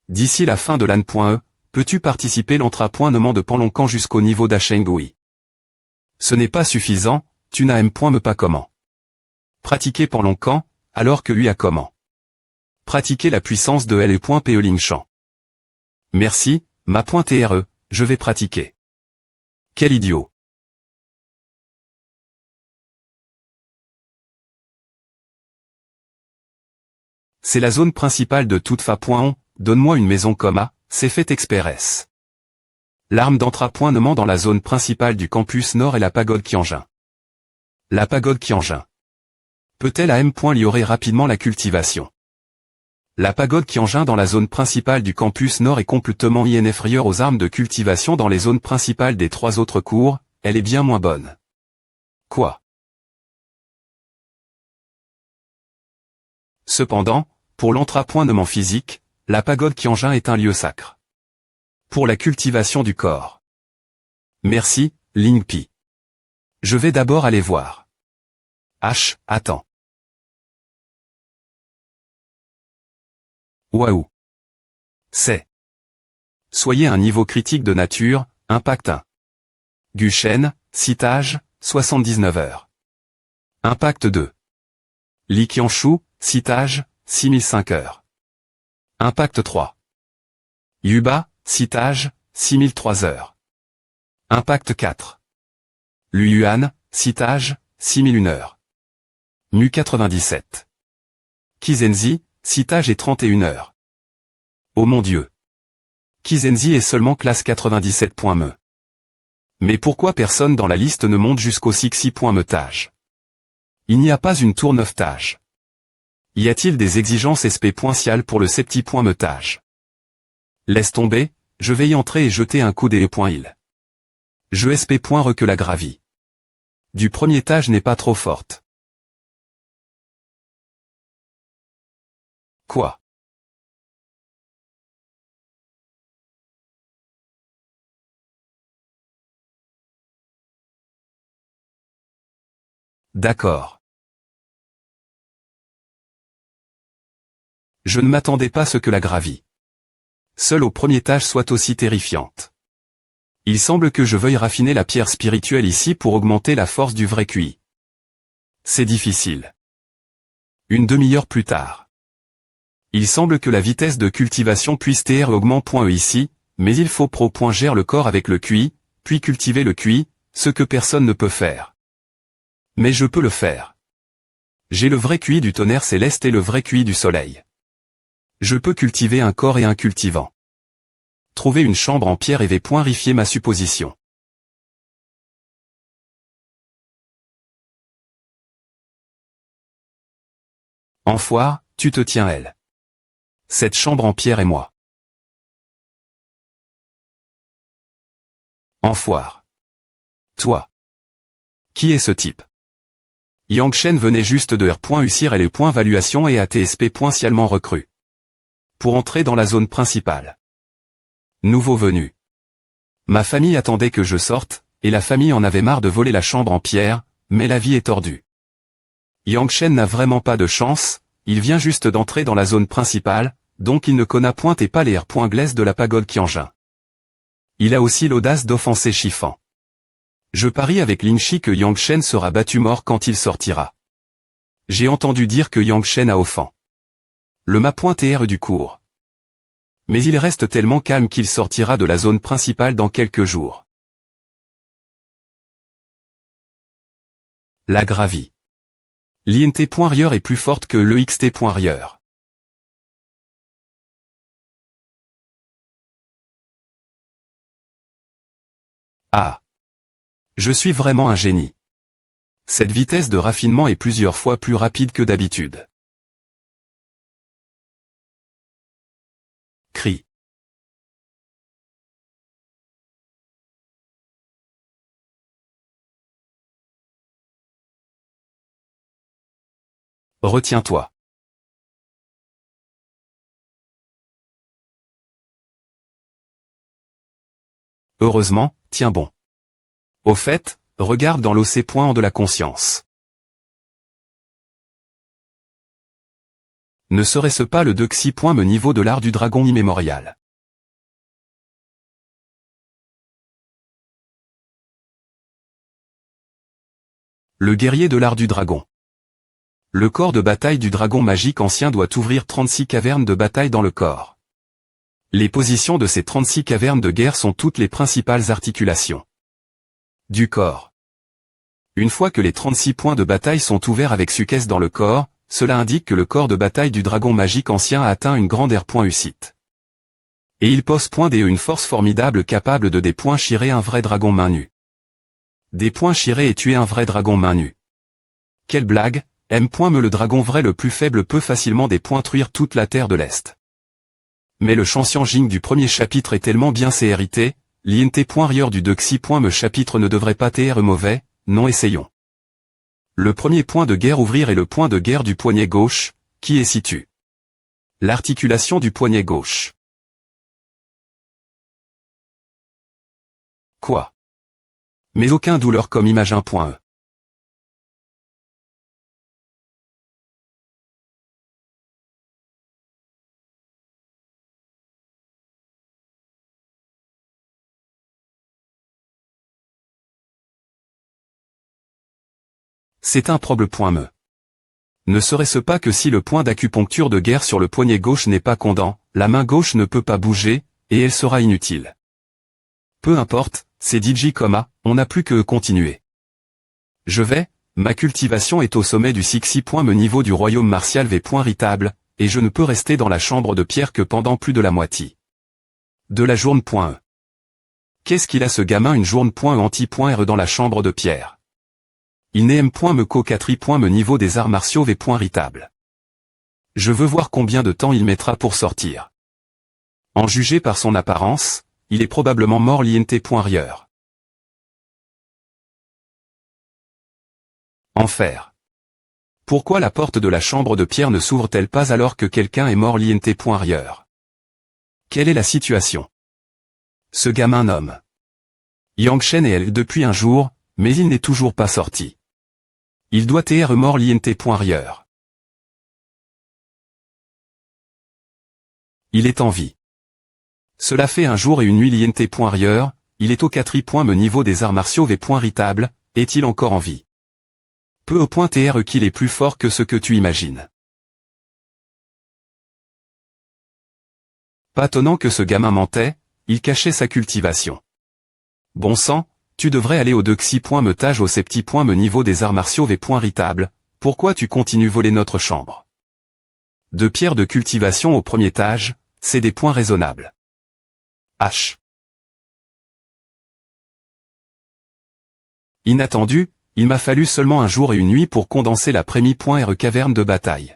D'ici la fin de l'AN.E, peux-tu participer l'entra.nement de Panloncan jusqu'au niveau d'Achengui? Ce n'est pas suffisant, tu n'as me pas comment. Pratiquer Panloncan, alors que lui a comment. Pratiquer la puissance de L.Pe Lingchan. Merci, ma.TRE, je vais pratiquer. Quel idiot. C'est la zone principale de toute fa.on, donne-moi une maison comma, c'est fait express. L'arme d'entra.nement dans la zone principale du campus nord est la pagode Qianjin. La pagode Qianjin. Peut-elle améliorer rapidement la cultivation? La pagode Qianjin dans la zone principale du campus nord est complètement inférieure aux armes de cultivation dans les zones principales des 3 autres cours, elle est bien moins bonne. Quoi? Cependant, pour l'entra.nement physique, la pagode Qianjin est un lieu sacre. Pour la cultivation du corps. Merci, Lingpi. Je vais d'abord aller voir. Attends. Waouh. C'est. Soyez à un niveau critique de nature, impact 1. Guchen, citage, 79 heures. Impact 2. Li Qianshu, citage, 6005 heures. Impact 3. Yuba, citage, 6003 heures. Impact 4. Luyuan, citage, 6001 heures. Mu 97. Kizenzi, citage et 31 heures. Oh mon Dieu. Kizenzi est seulement classe 97.me. Mais pourquoi personne dans la liste ne monte jusqu'au 6.me-tage? Il n'y a pas une tour 9-tage. Y a-t-il des exigences SP.cial pour le 7.me-tage? Laisse tomber, je vais y entrer et jeter un coup des.il. Je SP.re que la gravie. Du premier étage n'est pas trop forte. Quoi? D'accord. Je ne m'attendais pas à ce que la gravie. Seule au premier étage soit aussi terrifiante. Il semble que je veuille raffiner la pierre spirituelle ici pour augmenter la force du vrai QI. C'est difficile. Une demi-heure plus tard. Il semble que la vitesse de cultivation puisse augmente.e ici, mais il faut gère le corps avec le QI, puis cultiver le QI, ce que personne ne peut faire. Mais je peux le faire. J'ai le vrai QI du tonnerre céleste et le vrai QI du soleil. Je peux cultiver un corps et un cultivant. Trouver une chambre en pierre et vérifier ma supposition. Enfoire, tu te tiens elle. Cette chambre en pierre et moi. Enfoire. Toi. Qui est ce type? Yangshen venait juste de R.UCIR et les points valuation et ATSP.cialement recru. Pour entrer dans la zone principale. Nouveau venu. Ma famille attendait que je sorte, et la famille en avait marre de voler la chambre en pierre, mais la vie est tordue. Yangshen n'a vraiment pas de chance, il vient juste d'entrer dans la zone principale, donc il ne connaît point et pas les R.Glaiss de la pagode Qianjin. Il a aussi l'audace d'offenser Shifan. Je parie avec Lingxi que Yangshen sera battu mort quand il sortira. J'ai entendu dire que Yangshen a offensé le ma.TR du cours. Mais il reste tellement calme qu'il sortira de la zone principale dans quelques jours. La gravie. L'INT.rieur est plus forte que le XT.rieur. Ah. Je suis vraiment un génie. Cette vitesse de raffinement est plusieurs fois plus rapide que d'habitude. Retiens-toi. Heureusement, tiens bon. Au fait, regarde dans l'OC point de la conscience. Ne serait-ce pas le Dexy point me niveau de l'art du dragon immémorial? Le guerrier de l'art du dragon. Le corps de bataille du dragon magique ancien doit ouvrir 36 cavernes de bataille dans le corps. Les positions de ces 36 cavernes de guerre sont toutes les principales articulations du corps. Une fois que les 36 points de bataille sont ouverts avec succès dans le corps, cela indique que le corps de bataille du dragon magique ancien a atteint une grande réussite. Et il pose point et une force formidable capable de des points chirer un vrai dragon main nue. Des points chirer et tuer un vrai dragon main nue. Quelle blague, me le dragon vrai le plus faible peut facilement dépointruire toute la terre de l'Est. Mais le Chancien Jing du premier chapitre est tellement bien CRIT, l'INT.rieur du Dexy me chapitre ne devrait pas être mauvais, non essayons. Le premier point de guerre ouvrir est le point de guerre du poignet gauche, qui est situe. L'articulation du poignet gauche. Quoi? Mais aucun douleur comme image 1.e. C'est un problème. Ne serait-ce pas que si le point d'acupuncture de guerre sur le poignet gauche n'est pas condamné, la main gauche ne peut pas bouger, et elle sera inutile. Peu importe, c'est DJ, on n'a plus que continuer. Ma cultivation est au sommet du 6 me niveau du royaume martial V.ritable, et je ne peux rester dans la chambre de pierre que pendant plus de la moitié de la journée.e. Qu'est-ce qu'il a ce gamin une journée.e anti.r dans la chambre de pierre? Il n'aime point me co-4 me niveau des arts martiaux V.ritable. Je veux voir combien de temps il mettra pour sortir. En juger par son apparence, il est probablement mort l'INT.rieur. Enfer. Pourquoi la porte de la chambre de pierre ne s'ouvre-t-elle pas alors que quelqu'un est mort l'INT.rieur? Quelle est la situation? Ce gamin nomme Yangshen et elle depuis un jour, mais il n'est toujours pas sorti. Il doit être mort l'INT.rieur. Il est en vie. Cela fait un jour et une nuit l'INT.rieur, il est au 4 me niveau des arts martiaux V.ritable, est-il encore en vie? Peu au point qu'il est plus fort que ce que tu imagines. Pas étonnant que ce gamin mentait, il cachait sa cultivation. Bon sang, tu devrais aller au Dexy me tage au 7 me niveau des arts martiaux V.ritable, pourquoi tu continues voler notre chambre? De pierres de cultivation au premier étage, c'est des points raisonnables. H. Inattendu, il m'a fallu seulement un jour et une nuit pour condenser la première caverne de bataille.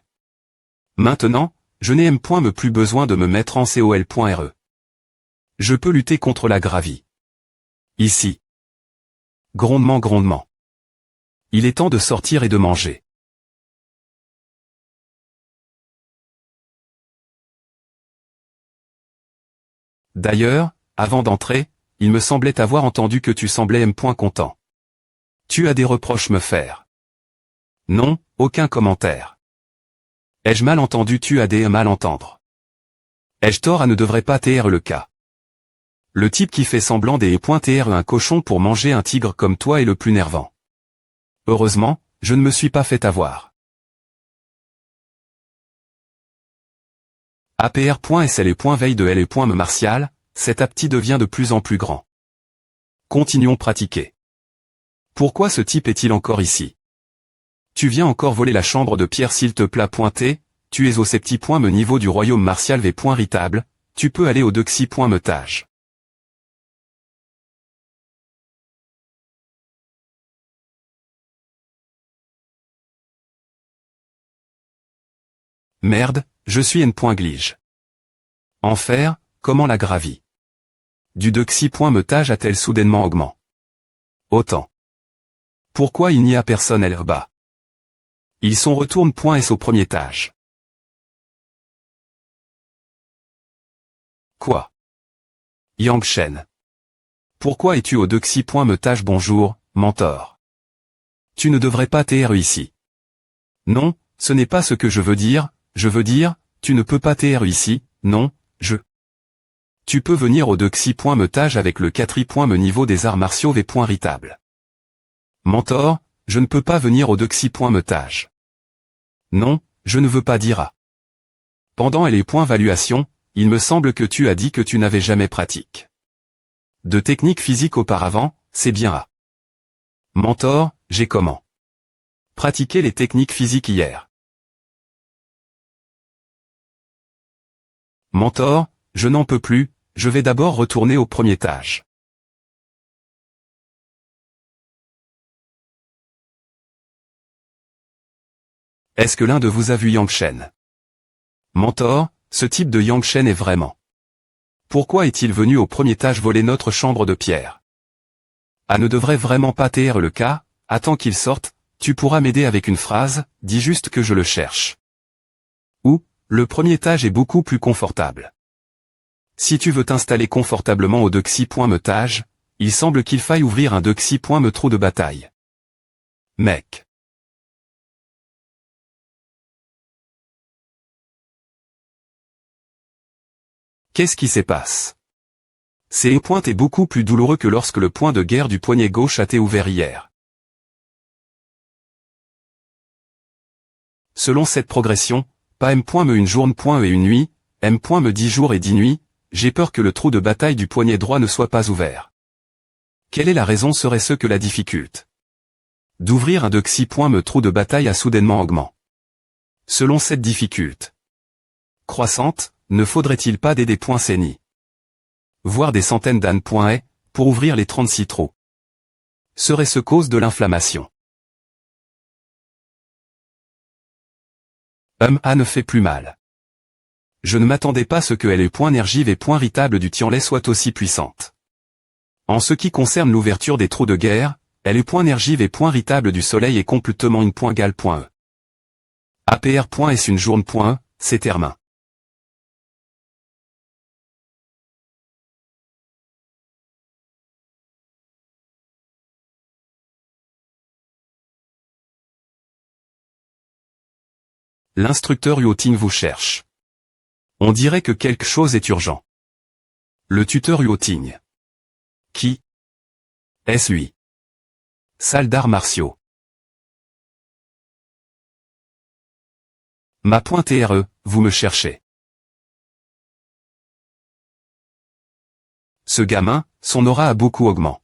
Maintenant, je n'ai me plus besoin de me mettre en COL.RE. Je peux lutter contre la gravie. Ici. Grondement. Il est temps de sortir et de manger. D'ailleurs, avant d'entrer, il me semblait avoir entendu que tu semblais content. Tu as des reproches me faire? Non, aucun commentaire. Ai-je mal entendu? Tu as des mal entendre. Ai-je tort à ne devrait pas être le cas? Le type qui fait semblant d'être un cochon pour manger un tigre comme toi est le plus nervant. Heureusement, je ne me suis pas fait avoir. APR.SL.veille de L.me martial, cet apti devient de plus en plus grand. Continuons pratiquer. Pourquoi ce type est-il encore ici? Tu viens encore voler la chambre de pierre s'il te plaît pointé, tu es au 7 me niveau du royaume martial V.ritable, tu peux aller au Dexy me tage. Merde, je suis N.glige. Enfer, comment la gravie? Du Dexy me tage a-t-elle soudainement augmenté? Autant. Pourquoi il n'y a personne là-bas? Ils sont retourne.s au premier étage. Quoi? Yang Shen. Pourquoi es-tu au dexi.me bonjour, mentor? Tu ne devrais pas t'être ici. Non, ce n'est pas ce que je veux dire, tu ne peux pas t'être ici, non, Tu peux venir au dexi.me avec le 4i.me niveau des arts martiaux v.ritable. Mentor, je ne peux pas venir au dexi.me. Non, je ne veux pas dire à. Pendant les points valuation, il me semble que tu as dit que tu n'avais jamais pratique de technique physique auparavant, c'est bien à. Mentor, j'ai comment pratiqué les techniques physiques hier. Mentor, je n'en peux plus, je vais d'abord retourner au premier étage. Est-ce que l'un de vous a vu Yang Shen? Mentor, ce type de Yang Shen est vraiment. Pourquoi est-il venu au premier étage voler notre chambre de pierre? Ah, ne devrait vraiment pas t'être le cas, attends qu'il sorte, tu pourras m'aider avec une phrase, dis juste que je le cherche. Ou, le premier étage est beaucoup plus confortable. Si tu veux t'installer confortablement au dexi.me, il semble qu'il faille ouvrir un dexi.me trou de bataille. Mec. Qu'est-ce qui se passe? Ces points est beaucoup plus douloureux que lorsque le point de guerre du poignet gauche a été ouvert hier. Selon cette progression, pas M.me une journée et une nuit, M.me 10 jours et 10 nuits, j'ai peur que le trou de bataille du poignet droit ne soit pas ouvert. Quelle est la raison serait-ce que la difficulté d'ouvrir un dexi.me trou de bataille a soudainement augmenté? Selon cette difficulté croissante, ne faudrait-il pas des points CNI, voire des centaines d'ânes.e, pour ouvrir les 36 trous? Serait-ce cause de l'inflammation? A ne fait plus mal. Je ne m'attendais pas à ce que les points nergives et points irritables du Tianlai soient aussi puissantes. En ce qui concerne l'ouverture des trous de guerre, les points nergives et points irritables du soleil est complètement une point gal.e. APR.s une journe.e, c'est termin. L'instructeur Yuoting vous cherche. On dirait que quelque chose est urgent. Le tuteur Yuoting. Qui? Est-ce lui? Salle d'arts martiaux. Ma pointe RE, vous me cherchez. Ce gamin, son aura a beaucoup augmenté.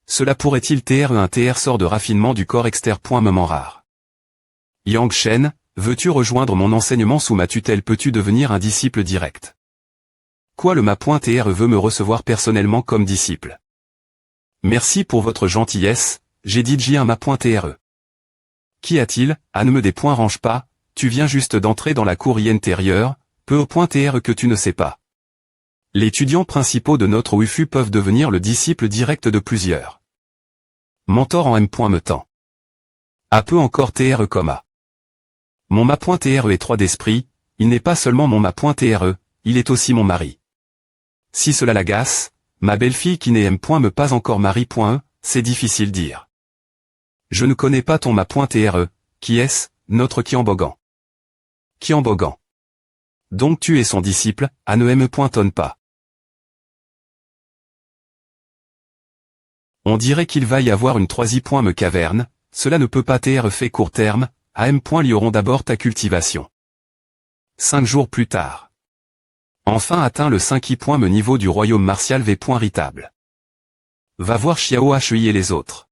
Cela pourrait-il TRE un TR sort de raffinement du corps externe. Moment rare. Yang Shen, veux-tu rejoindre mon enseignement sous ma tutelle? Peux-tu devenir un disciple direct? Quoi, le ma.TR veut me recevoir personnellement comme disciple? Merci pour votre gentillesse, j'ai dit J1 ma.TR. Qu'y a-t-il? Ah, ne me des points range pas, tu viens juste d'entrer dans la cour intérieure, peu au .TR que tu ne sais pas. Les étudiants principaux de notre UFU peuvent devenir le disciple direct de plusieurs. Mentor en M.me temps. A peu encore TR, mon ma.TR est 3 d'esprit, il n'est pas seulement mon ma.TR, il est aussi mon mari. Si cela l'agace, ma belle-fille qui n'est M.me pas encore mari.e, c'est difficile dire. Je ne connais pas ton ma.TR, qui est-ce, notre Kiambogan? Kiambogan. Donc tu es son disciple, à ne me.tonne pas. On dirait qu'il va y avoir une 3i.me caverne, cela ne peut pas TR fait court terme, à M. Lieront d'abord ta cultivation. 5 jours plus tard. Enfin atteint le 5i.me niveau du royaume martial v. Ritable. Va voir Xiao Hui et les autres.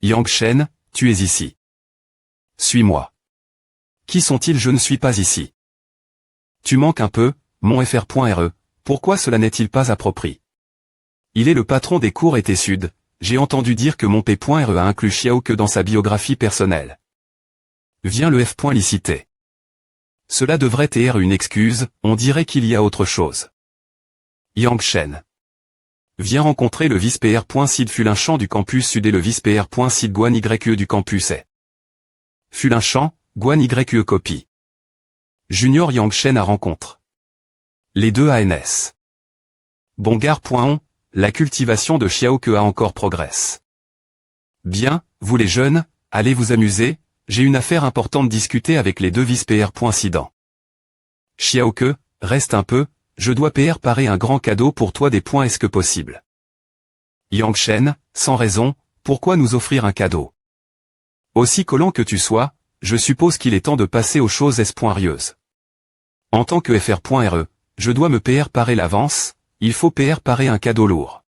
Yang Shen, tu es ici. Suis-moi. Qui sont-ils? Je ne suis pas ici. Tu manques un peu, mon fr.re, pourquoi cela n'est-il pas approprié? Il est le patron des cours et sud, j'ai entendu dire que mon p.re a inclus Xiao que dans sa biographie personnelle. Vient le f. licité. Cela devrait être une excuse, on dirait qu'il y a autre chose. Yangshen. Viens rencontrer le vice-PR.Sid Fulinchan du campus Sud et le vice-PR.Sid Guan YE du campus Est. Fulinchan, Guan YE copie. Junior Yangshen à rencontre. Les deux ANS. Bongar.on, la cultivation de Xiaoke encore progresse. Bien, vous les jeunes, allez vous amuser, j'ai une affaire importante discutée avec les deux vice-PR.Sidan. Xiaoke, reste un peu, je dois parer un grand cadeau pour toi des points est-ce que possible. Yangshen, sans raison, pourquoi nous offrir un cadeau? Aussi collant que tu sois, je suppose qu'il est temps de passer aux choses S.rieuses. En tant que FR.RE, je dois me parer l'avance, il faut parer un cadeau lourd.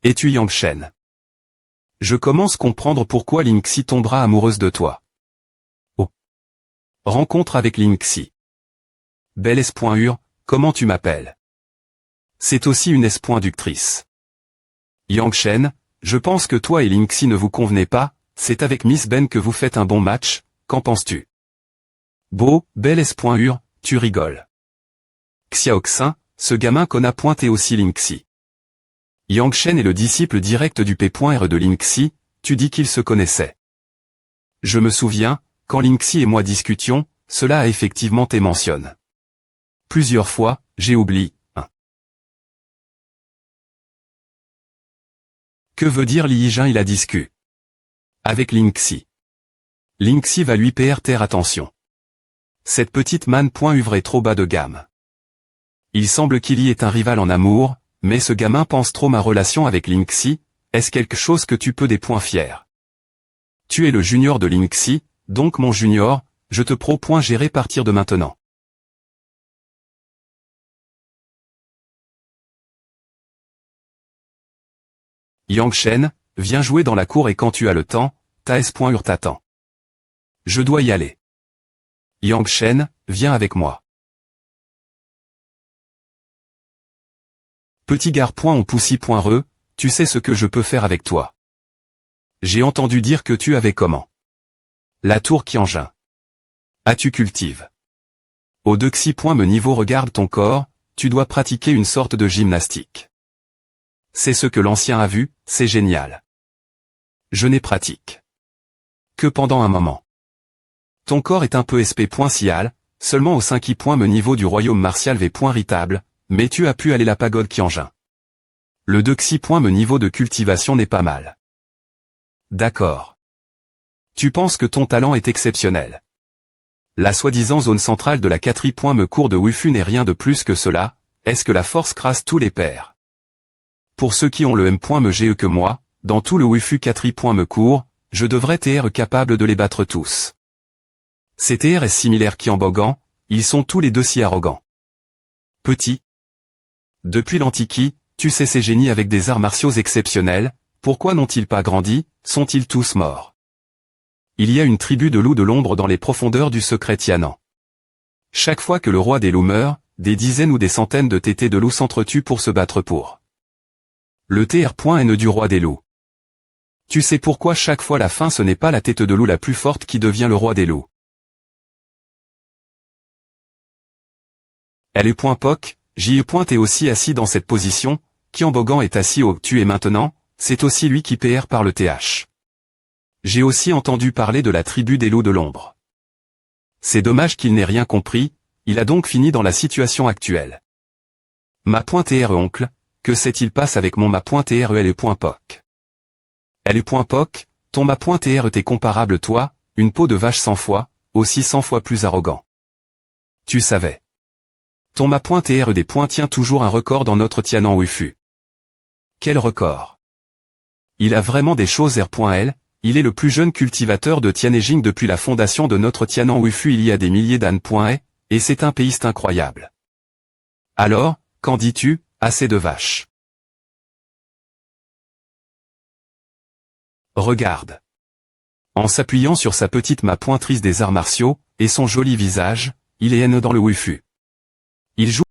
Et tu Yangshen. Je commence à comprendre pourquoi Linxi tombera amoureuse de toi. Oh. Rencontre avec Linxi. Belle S.Ur, comment tu m'appelles? C'est aussi une S.Ductrice. Yangshen, je pense que toi et Linxi ne vous convenez pas, c'est avec Miss Ben que vous faites un bon match, qu'en penses-tu? Beau, belle S.Ur, tu rigoles. Xiaoxin, ce gamin qu'on a pointé aussi Linxi. Yangshen est le disciple direct du P.R de Linxi, tu dis qu'ils se connaissaient. Je me souviens, quand Linxi et moi discutions, cela a effectivement été mentionné. Plusieurs fois, j'ai oublié. Que veut dire Li Yijin il a discu? Avec Linxi. Linxi va lui taire attention. Cette petite manne.uvre est trop bas de gamme. Il semble qu'il y ait un rival en amour, mais ce gamin pense trop ma relation avec Linxi, est-ce quelque chose que tu peux des points fiers? Tu es le junior de Linxi, donc mon junior, je te pro gérer partir de maintenant. Yangshen, viens jouer dans la cour et quand tu as le temps, ta S.Ur t'attend. Je dois y aller. Yangshen, viens avec moi. Petit gars.on poussi.re, tu sais ce que je peux faire avec toi. J'ai entendu dire que tu avais comment? La tour Qianjin. Tu cultives. Au dexi.me niveau regarde ton corps, tu dois pratiquer une sorte de gymnastique. C'est ce que l'ancien a vu, c'est génial. Je n'ai pratique que pendant un moment. Ton corps est un peu sp.sial, seulement au 5i.me niveau du royaume martial v.ritable, mais tu as pu aller la pagode Qianjin. Le dexi.me niveau de cultivation n'est pas mal. D'accord. Tu penses que ton talent est exceptionnel. La soi-disant zone centrale de la 4i.me cour de Wufu n'est rien de plus que cela, est-ce que la force crase tous les pairs? Pour ceux qui ont le M.me GE que moi, dans tout le Wufu 4i.me cours, je devrais être capable de les battre tous. Ces TR est similaire Qianbogan, ils sont tous les deux si arrogants. Petit. Depuis l'Antiquité, tu sais ces génies avec des arts martiaux exceptionnels, pourquoi n'ont-ils pas grandi, sont-ils tous morts? Il y a une tribu de loups de l'ombre dans les profondeurs du secret Tianan. Chaque fois que le roi des loups meurt, des dizaines ou des centaines de tétés de loups s'entretuent pour se battre pour le TR.N du roi des loups. Tu sais pourquoi chaque fois la fin ce n'est pas la tête de loup la plus forte qui devient le roi des loups. Elle est .poc, J.E. est aussi assis dans cette position, Qianbogan est assis au tu et maintenant, c'est aussi lui qui par le TH. J'ai aussi entendu parler de la tribu des loups de l'ombre. C'est dommage qu'il n'ait rien compris, il a donc fini dans la situation actuelle. Ma.TR oncle, que s'est-il passe avec mon ma.TR elle est .poc. Elle est .poc, ton ma.TR t'est comparable toi, une peau de vache 100 fois, aussi 100 fois plus arrogant. Tu savais. Ton ma.TR des points tient toujours un record dans notre Tianan Wufu. Quel record? Il a vraiment des choses R.L, il est le plus jeune cultivateur de Tianjing depuis la fondation de notre Tianan Wufu il y a des milliers d'ânes. Et c'est un péiste incroyable. Alors, qu'en dis-tu, assez de vaches? Regarde. En s'appuyant sur sa petite ma.trice des arts martiaux, et son joli visage, il est haineux dans le Wufu. Il joue